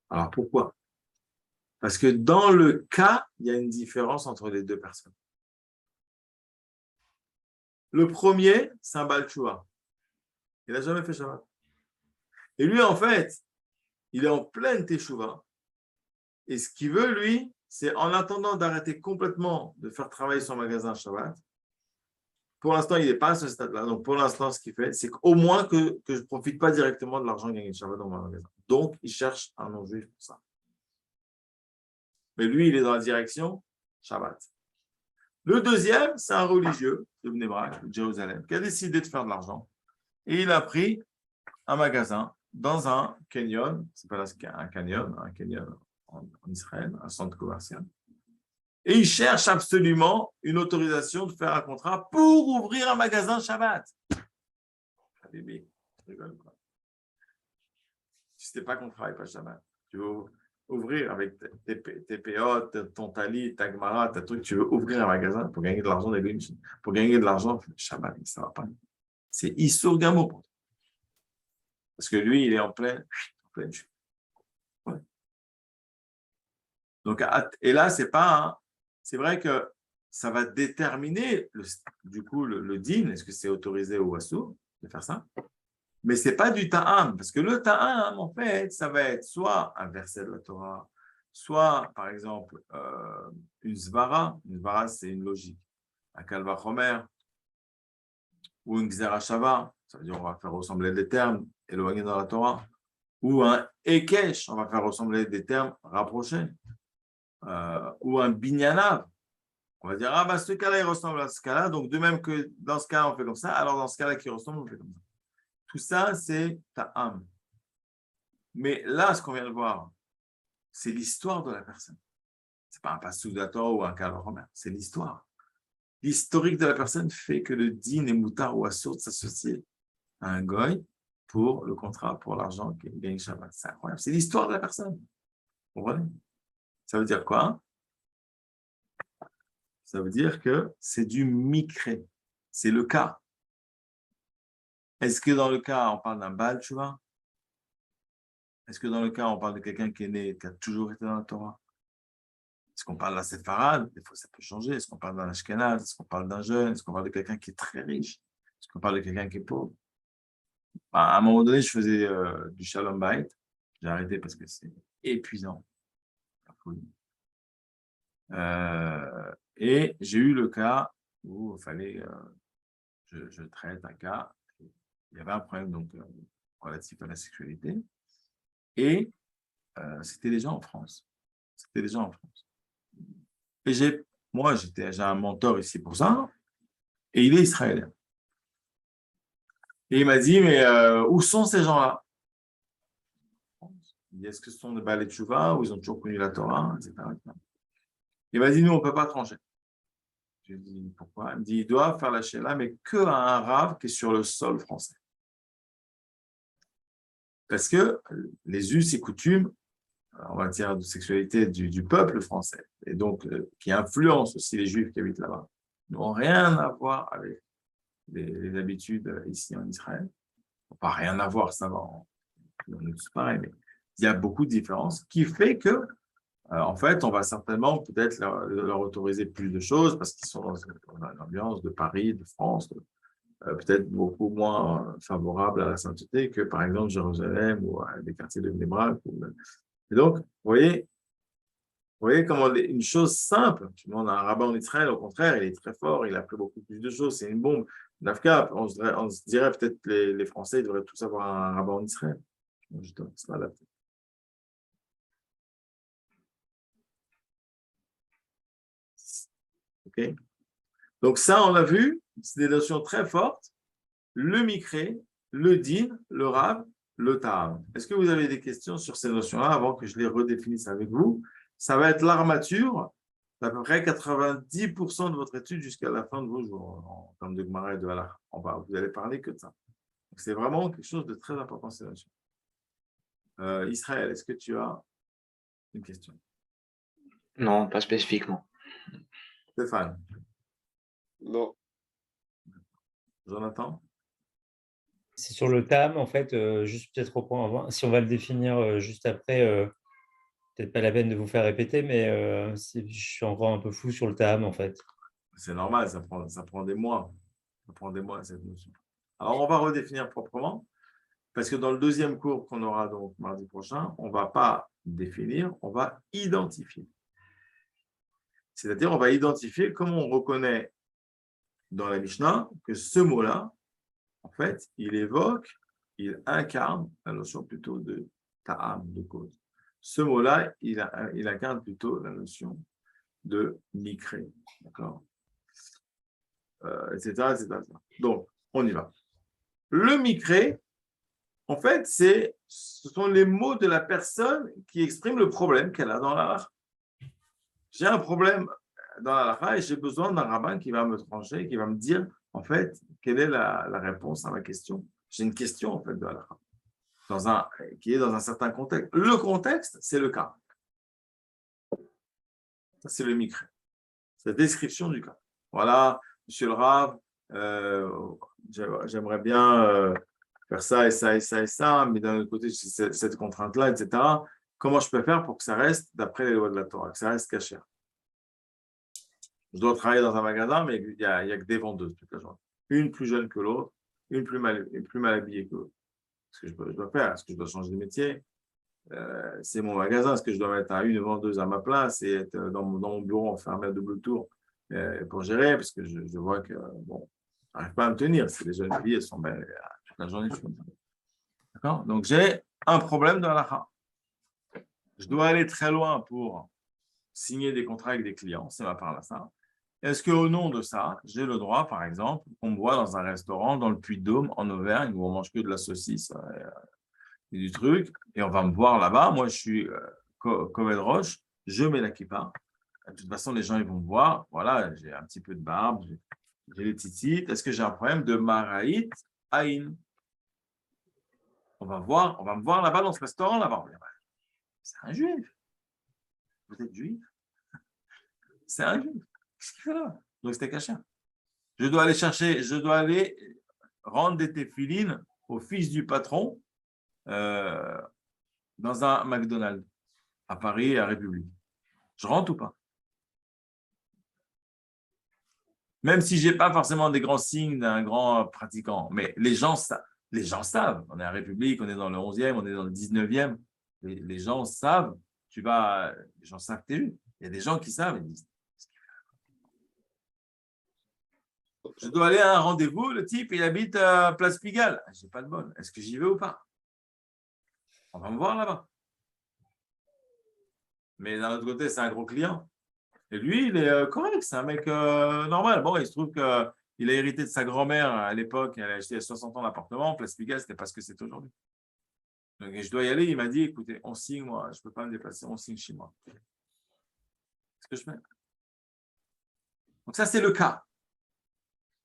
S1: Alors, pourquoi? Parce que dans le cas, il y a une différence entre les deux personnes. Le premier, c'est un Baal Tshuva. Il n'a jamais fait Shabbat. Et lui, en fait, il est en pleine Teshuvah. Et ce qu'il veut, lui, c'est en attendant d'arrêter complètement de faire travailler son magasin Shabbat. Pour l'instant, il n'est pas à ce stade-là. Donc, pour l'instant, ce qu'il fait, c'est qu'au moins que je ne profite pas directement de l'argent gagné Shabbat dans mon magasin. Donc, il cherche un non-juif pour ça. Mais lui, il est dans la direction Shabbat. Le deuxième, c'est un religieux de Bnei Brak, de Jérusalem, qui a décidé de faire de l'argent. Et il a pris un magasin dans un canyon, c'est pas là un canyon en Israël, un centre commercial. Et il cherche absolument une autorisation de faire un contrat pour ouvrir un magasin Shabbat. Ah, bébé, je rigole quoi. Si ce n'est pas qu'on ne travaille pas Shabbat, tu veux ouvrir avec tes péotes, ton talit, ta gemara, ta truc, tu veux ouvrir un magasin pour gagner de l'argent, pour gagner de l'argent, Shabbat, ça ne va pas. C'est Issour Gamo pour toi. Parce que lui, il est en pleine chute. Ouais. Donc, et là, ce n'est pas c'est vrai que ça va déterminer, du coup, le din, est-ce que c'est autorisé ou assourd de faire ça? Mais ce n'est pas du ta'am, parce que le ta'am, en fait, ça va être soit un verset de la Torah, soit, par exemple, une svara. Une svara, c'est une logique. Un kalva chomer, ou une gzera shava, ça veut dire on va faire ressembler des termes éloignés dans la Torah, ou un ekesh, on va faire ressembler des termes rapprochés, ou un binyanav. On va dire, ah bah ce cas-là, il ressemble à ce cas-là, donc de même que dans ce cas-là, on fait comme ça, alors dans ce cas-là qui ressemble, on fait comme ça. Tout ça, c'est ta'am. Mais là, ce qu'on vient de voir, c'est l'histoire de la personne. Ce n'est pas un passage de la Torah ou un kalva chomer, c'est l'histoire. L'historique de la personne fait que le din et moutar ou assourd s'associent à un goy pour le contrat, pour l'argent qu'il gagne Shabbat. C'est incroyable. C'est l'histoire de la personne. Vous comprenez? Ça veut dire quoi? Ça veut dire que c'est du micré. C'est le cas. Est-ce que dans le cas, on parle d'un Baal Tshuva? Est-ce que dans le cas, on parle de quelqu'un qui est né, qui a toujours été dans la Torah? Est-ce qu'on parle d'un séfarade? Des fois, ça peut changer. Est-ce qu'on parle d'un ashkenaz? Est-ce qu'on parle d'un jeune? Est-ce qu'on parle de quelqu'un qui est très riche? Est-ce qu'on parle de quelqu'un qui est pauvre? À un moment donné, je faisais du shalom bayit. J'ai arrêté parce que c'est épuisant. Et j'ai eu le cas où il fallait, je traite un cas, il y avait un problème donc, relatif à la sexualité, et c'était déjà en France. C'était déjà en France. Et j'ai un mentor ici pour ça, et il est israélien. Et il m'a dit, mais où sont ces gens-là? Il dit, est-ce que ce sont des Baalei Teshuvah, ou ils ont toujours connu la Torah, etc. Il m'a dit, nous, on ne peut pas trancher. Je lui ai dit, pourquoi? Il me dit, il doit faire la Sheila, mais qu'à un rave qui est sur le sol français. Parce que les us et coutumes en matière de sexualité du peuple français, et donc qui influencent aussi les juifs qui habitent là-bas, n'ont rien à voir avec les habitudes ici en Israël. Pas rien à voir, ça va, on est tous pareils, mais il y a beaucoup de différences qui fait que en fait, on va certainement peut-être leur autoriser plus de choses parce qu'ils sont dans une ambiance de Paris, de France, peut-être beaucoup moins favorable à la sainteté que, par exemple, Jérusalem ou des quartiers de Bnei Brak. Et donc, vous voyez comment une chose simple, tu demandes à un rabbin en Israël, au contraire, il est très fort, il a appris beaucoup plus de choses, c'est une bombe. Nafka, on se dirait peut-être que les Français devraient tous avoir un rabbin en Israël. Je te laisse l'adapter. OK? Donc ça, on a vu, c'est des notions très fortes. Le mikré, le din, le rav, le ta'am. Est-ce que vous avez des questions sur ces notions-là avant que je les redéfinisse avec vous? Ça va être l'armature d'à peu près 90% de votre étude jusqu'à la fin de vos jours en termes de Gemara et de halakha. Vous allez parler que de ça. C'est vraiment quelque chose de très important, ces notions. Israël, est-ce que tu as une question?
S2: Non, pas spécifiquement.
S1: Stéphane?
S3: Non.
S1: Jonathan?
S4: C'est sur le TAM, en fait, juste peut-être reprendre avant, si on va le définir juste après, peut-être pas la peine de vous faire répéter, mais je suis encore un peu fou sur le TAM, en fait.
S1: C'est normal, ça prend des mois. Ça prend des mois, cette notion. Alors, on va redéfinir proprement, parce que dans le deuxième cours qu'on aura donc mardi prochain, on ne va pas définir, on va identifier. C'est-à-dire, on va identifier comment on reconnaît dans la Mishnah que ce mot-là, en fait, il incarne la notion plutôt de ta'am, de cause. Ce mot-là, il incarne plutôt la notion de mikré, d'accord, etc., etc. Donc, on y va. Le mikré, en fait, ce sont les mots de la personne qui expriment le problème qu'elle a dans la halakha. J'ai un problème dans la halakha et j'ai besoin d'un rabbin qui va me trancher, qui va me dire, en fait, quelle est la réponse à ma question. J'ai une question, en fait, de halakha, qui est dans un certain contexte. Le contexte, c'est le cas. Ça, c'est le mikré. C'est la description du cas. Voilà, monsieur le Rav, j'aimerais bien faire ça et ça et ça et ça, mais d'un autre côté, j'ai cette contrainte-là, etc. Comment je peux faire pour que ça reste d'après les lois de la Torah, que ça reste caché? Je dois travailler dans un magasin, mais il n'y a que des vendeuses toute la journée. Une plus jeune que l'autre, une plus mal habillée que l'autre. Ce que je dois faire, est-ce que je dois changer de métier? C'est mon magasin, est-ce que je dois mettre une vendeuse à ma place et être dans mon bureau enfermé à double tour pour gérer? Parce que je vois que, bon, je n'arrive pas à me tenir. C'est les jeunes filles, elles sont belles toute la journée. D'accord? Donc, j'ai un problème dans la. Je dois aller très loin pour signer des contrats avec des clients, ça va par là ça. Est-ce qu'au nom de ça, j'ai le droit, par exemple, qu'on me voit dans un restaurant dans le Puy-de-Dôme, en Auvergne, où on mange que de la saucisse et du truc, et on va me voir là-bas. Moi, je suis Comed Roche, je mets la kippa. De toute façon, les gens, ils vont me voir. Voilà, j'ai un petit peu de barbe, j'ai les titites. Est-ce que j'ai un problème de Maraït Aïn? On va me voir là-bas dans ce restaurant là-bas. C'est un juif. Vous êtes juif? C'est un juif. Qu'est-ce qu'il fait là? Donc, c'était caché. Je dois aller rendre des téphilines au fils du patron dans un McDonald's à Paris et à République. Je rentre ou pas? Même si je n'ai pas forcément des grands signes d'un grand pratiquant, mais les gens savent. On est à République, on est dans le 11e, on est dans le 19e. Les gens savent, les gens savent que tu es juif. Il y a des gens qui savent, ils disent, je dois aller à un rendez-vous, le type, il habite à Place Pigalle. Je n'ai pas de bol. Est-ce que j'y vais ou pas? On va me voir là-bas. Mais d'un autre côté, c'est un gros client. Et lui, il est correct, c'est un mec normal. Bon, il se trouve qu'il a hérité de sa grand-mère à l'époque, elle a acheté à 60 ans l'appartement. Place Pigalle, ce n'était pas ce que c'est aujourd'hui. Donc, je dois y aller. Il m'a dit, écoutez, on signe, moi, je ne peux pas me déplacer, on signe chez moi. Qu'est-ce que je fais? Donc, ça, c'est le cas.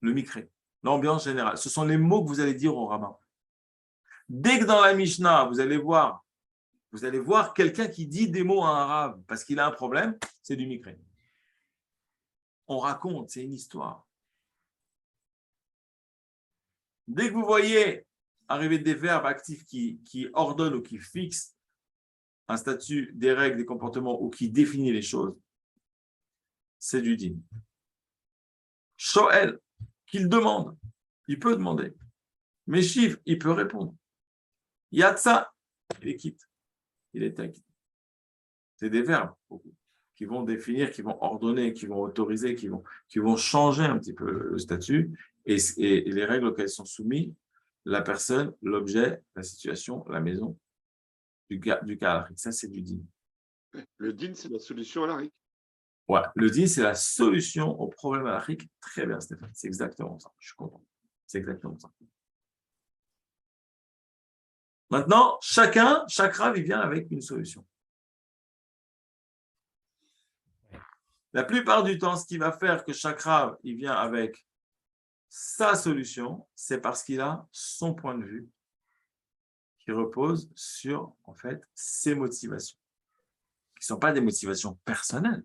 S1: Le micré, l'ambiance générale. Ce sont les mots que vous allez dire au rabbin. Dès que dans la Mishnah, vous allez voir quelqu'un qui dit des mots à un rabbin parce qu'il a un problème, c'est du micré. On raconte, c'est une histoire. Dès que vous voyez arriver des verbes actifs qui ordonnent ou qui fixent un statut, des règles, des comportements ou qui définit les choses, c'est du din. Shoel, qu'il demande, il peut demander. Meshiv, il peut répondre. Yatsa, il est quitte. Il est acquitté. C'est des verbes qui vont définir, qui vont ordonner, qui vont autoriser, qui vont changer un petit peu le statut et les règles auxquelles sont soumis la personne, l'objet, la situation, la maison du cas halakhique. Ça, c'est du din.
S3: Le din, c'est la solution à l'arique.
S1: Ouais, le din, c'est la solution au problème halakhique. Très bien, Stéphane. C'est exactement ça. Je suis content. C'est exactement ça. Maintenant, chaque rave, il vient avec une solution. La plupart du temps, ce qui va faire que chaque rave, il vient avec sa solution, c'est parce qu'il a son point de vue qui repose sur, en fait, ses motivations. Qui ne sont pas des motivations personnelles,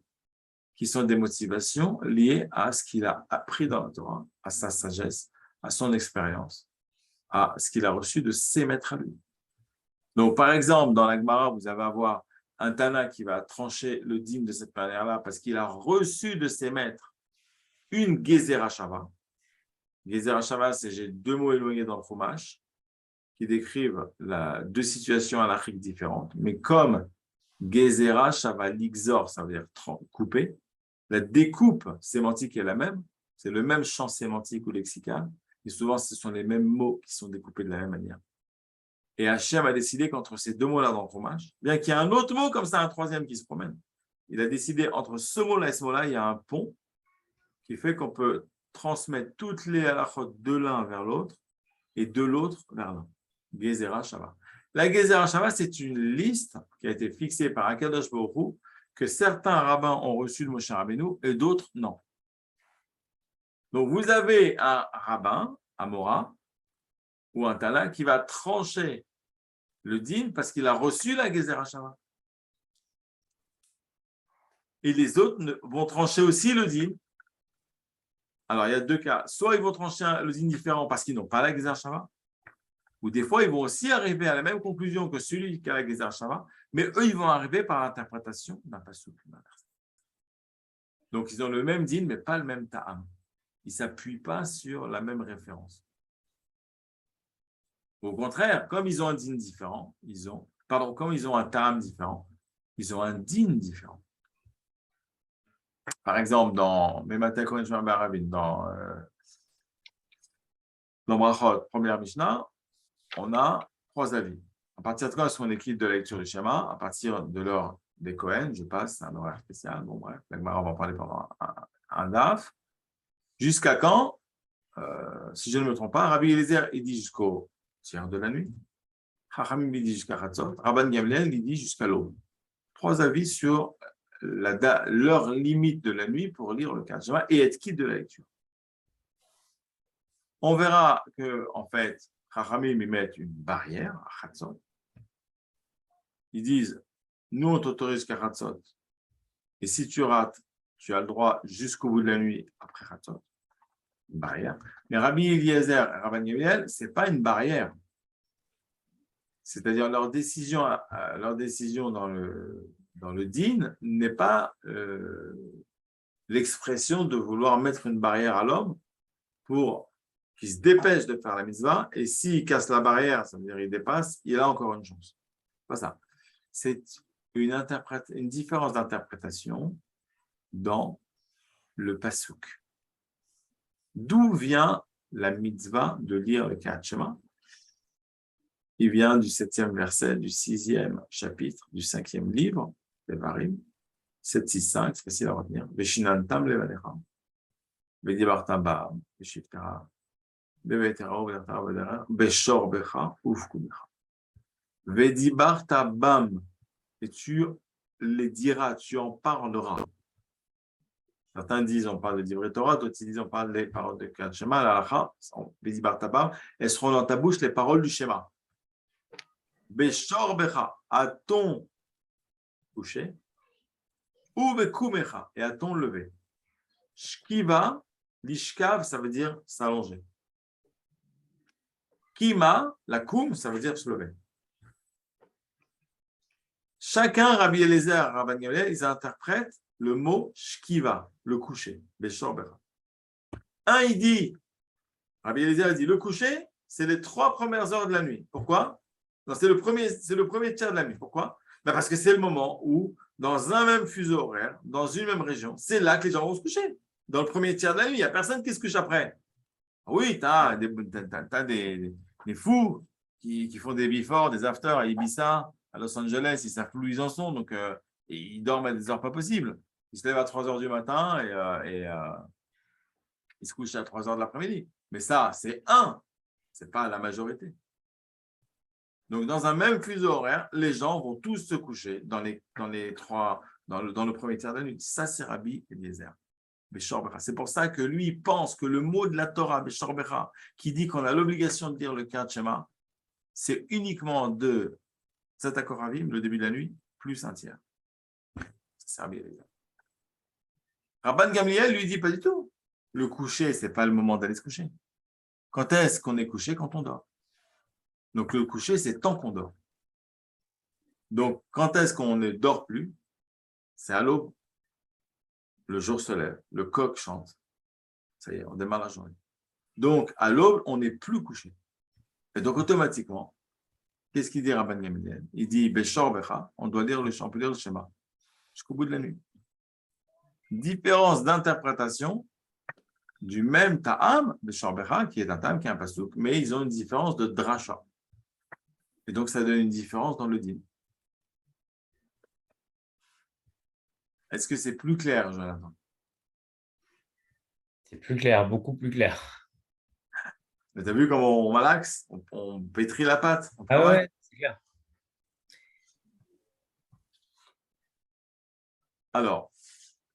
S1: qui sont des motivations liées à ce qu'il a appris dans la Torah, à sa sagesse, à son expérience, à ce qu'il a reçu de ses maîtres à lui. Donc, par exemple, dans la Gemara, vous allez avoir un Tana qui va trancher le din de cette manière-là parce qu'il a reçu de ses maîtres une Gezerah Shava. Gezerah Shava, c'est j'ai deux mots éloignés dans le Chumash qui décrivent deux situations halakhiques différentes. Mais comme Gezerah Shava Ligzor, ça veut dire couper, la découpe sémantique est la même, c'est le même champ sémantique ou lexical, et souvent ce sont les mêmes mots qui sont découpés de la même manière. Et Hachem a décidé qu'entre ces deux mots-là dans le fromage, bien qu'il y ait un autre mot comme ça, un troisième qui se promène, il a décidé entre ce mot-là et ce mot-là, il y a un pont qui fait qu'on peut transmettre toutes les halachot de l'un vers l'autre et de l'autre vers l'un. Gezerah Shava. La Gezerah Shava, c'est une liste qui a été fixée par Akadosh Baruch Hu que certains rabbins ont reçu de Moshe Rabbeinu et d'autres non. Donc vous avez un rabbin, un Mora, ou un Tana qui va trancher le din parce qu'il a reçu la Gezerah Shava. Et les autres vont trancher aussi le din. Alors, il y a deux cas. Soit ils vont trancher le din différent parce qu'ils n'ont pas la Gezerah Shava, ou des fois, ils vont aussi arriver à la même conclusion que celui qui a la Gezerah Shava, mais eux, ils vont arriver par l'interprétation d'un pasuk. Donc, ils ont le même din, mais pas le même ta'am. Ils ne s'appuient pas sur la même référence. Au contraire, comme ils ont un din différent, comme ils ont un ta'am différent, ils ont un din différent. Par exemple, dans Brachot, première Mishnah, on a 3 avis. À partir de quand est-ce qu'on équipe de la lecture du schéma? À partir de l'heure des Cohen, je passe, c'est un horaire spécial. Bon, bref, la Gemara va en parler pendant un daf. Jusqu'à quand? Si je ne me trompe pas, Rabbi Eliezer, il dit jusqu'au tiers de la nuit. Chachamim, il dit jusqu'à Chatzot. Rabban Gamliel, il dit jusqu'à l'aube. 3 avis sur l'heure limite de la nuit pour lire le Kriyat Shema et être quitte de la lecture. On verra que, en fait, Chachamim, ils mettent une barrière à Chatzot. Ils disent, nous, on t'autorise qu'à Chatzot. Et si tu rates, tu as le droit jusqu'au bout de la nuit après Chatzot. Une barrière. Mais Rabbi Eliezer et Rabban Gamliel, ce n'est pas une barrière. C'est-à-dire leur décision dans le din n'est pas l'expression de vouloir mettre une barrière à l'homme pour qu'il se dépêche de faire la mitzvah, et s'il casse la barrière, ça veut dire qu'il dépasse, il a encore une chance. Pas ça. C'est une différence d'interprétation dans le pasuk. D'où vient la mitzvah de lire le Kriyat Shema? Il vient du 7e verset, du 6e chapitre, du 5e livre, Devarim, 7, 6, 5, c'est facile à retenir. Veshinantam levanecha, vedibarta ba'am, veshiftera, bevetera, vedera, beshor becha, ufku becha. Vedibarta bam, et tu les diras, tu en parleras. Certains disent on parle de Divrei Torah, d'autres disent on parle des paroles de Kriyat Shema, la halacha, vedibarta bam, elles seront dans ta bouche les paroles du schéma. Beshor becha, à ton coucher, ou bekumecha, et à ton lever. Shkiva, lishkav, ça veut dire s'allonger. Kima, la koum, ça veut dire se lever. Chacun, Rabbi Eliezer et Rabban Gamliel, ils interprètent le mot shkiva, le coucher, beshor becha. Un, il dit, Rabbi Eliezer dit, le coucher, c'est les 3 premières heures de la nuit. Pourquoi? C'est le premier tiers de la nuit. Pourquoi? Parce que c'est le moment où, dans un même fuseau horaire, dans une même région, c'est là que les gens vont se coucher. Dans le premier tiers de la nuit, il n'y a personne qui se couche après. Oui, tu as des fous qui font des before, des after à Ibiza, à Los Angeles, ils savent plus où ils en sont, donc ils dorment à des heures pas possibles. Ils se lèvent à 3 heures du matin et ils se couchent à 3 heures de l'après-midi. Mais ça, c'est ce n'est pas la majorité. Donc, dans un même fuseau horaire, les gens vont tous se coucher dans le premier tiers de la nuit. Ça, c'est Rabbi Eliezer. C'est pour ça que lui pense que le mot de la Torah, Beshor Becha, qui dit qu'on a l'obligation de dire le Kriyat Shema, c'est uniquement de Tzat HaKoravim, le début de la nuit, plus un tiers. C'est Rabbi Eliezer. Rabban Gamliel lui dit pas du tout. Le coucher, ce n'est pas le moment d'aller se coucher. Quand est-ce qu'on est couché? Quand on dort. Donc, le coucher, c'est tant qu'on dort. Donc, quand est-ce qu'on ne dort plus? C'est à l'aube. Le jour se lève, le coq chante. Ça y est, on démarre la journée. Donc, à l'aube, on n'est plus couché. Et donc, automatiquement, qu'est-ce qu'il dit Rabban Gamliel? Il dit, Beshor Becha, on doit lire le schéma jusqu'au bout de la nuit. Différence d'interprétation du même ta'am, Beshor Becha, qui est un ta'am, qui est un pasouk, mais ils ont une différence de drasha. Et donc, ça donne une différence dans le din. Est-ce que c'est plus clair, Jonathan?
S4: C'est plus clair, beaucoup plus clair.
S1: Mais tu as vu comment on malaxe, on pétrit la pâte.
S4: Ah ouais, c'est clair.
S1: Alors,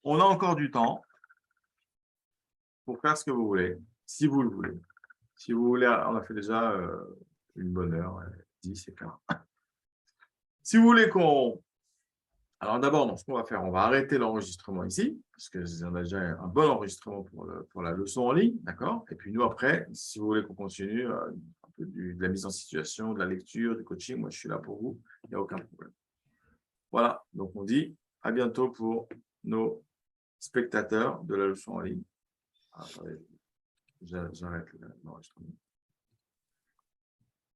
S1: on a encore du temps pour faire ce que vous voulez, si vous le voulez. Si vous voulez, on a fait déjà une bonne heure, 10 et quart. Si vous voulez qu'on... Alors d'abord, ce qu'on va faire, on va arrêter l'enregistrement ici, parce qu'on a déjà un bon enregistrement pour la leçon en ligne, d'accord? Et puis nous, après, si vous voulez qu'on continue un peu de la mise en situation, de la lecture, du coaching, moi je suis là pour vous, il n'y a aucun problème. Voilà, donc on dit à bientôt pour nos spectateur de la leçon en ligne. Attendez, j'arrête l'enregistrement.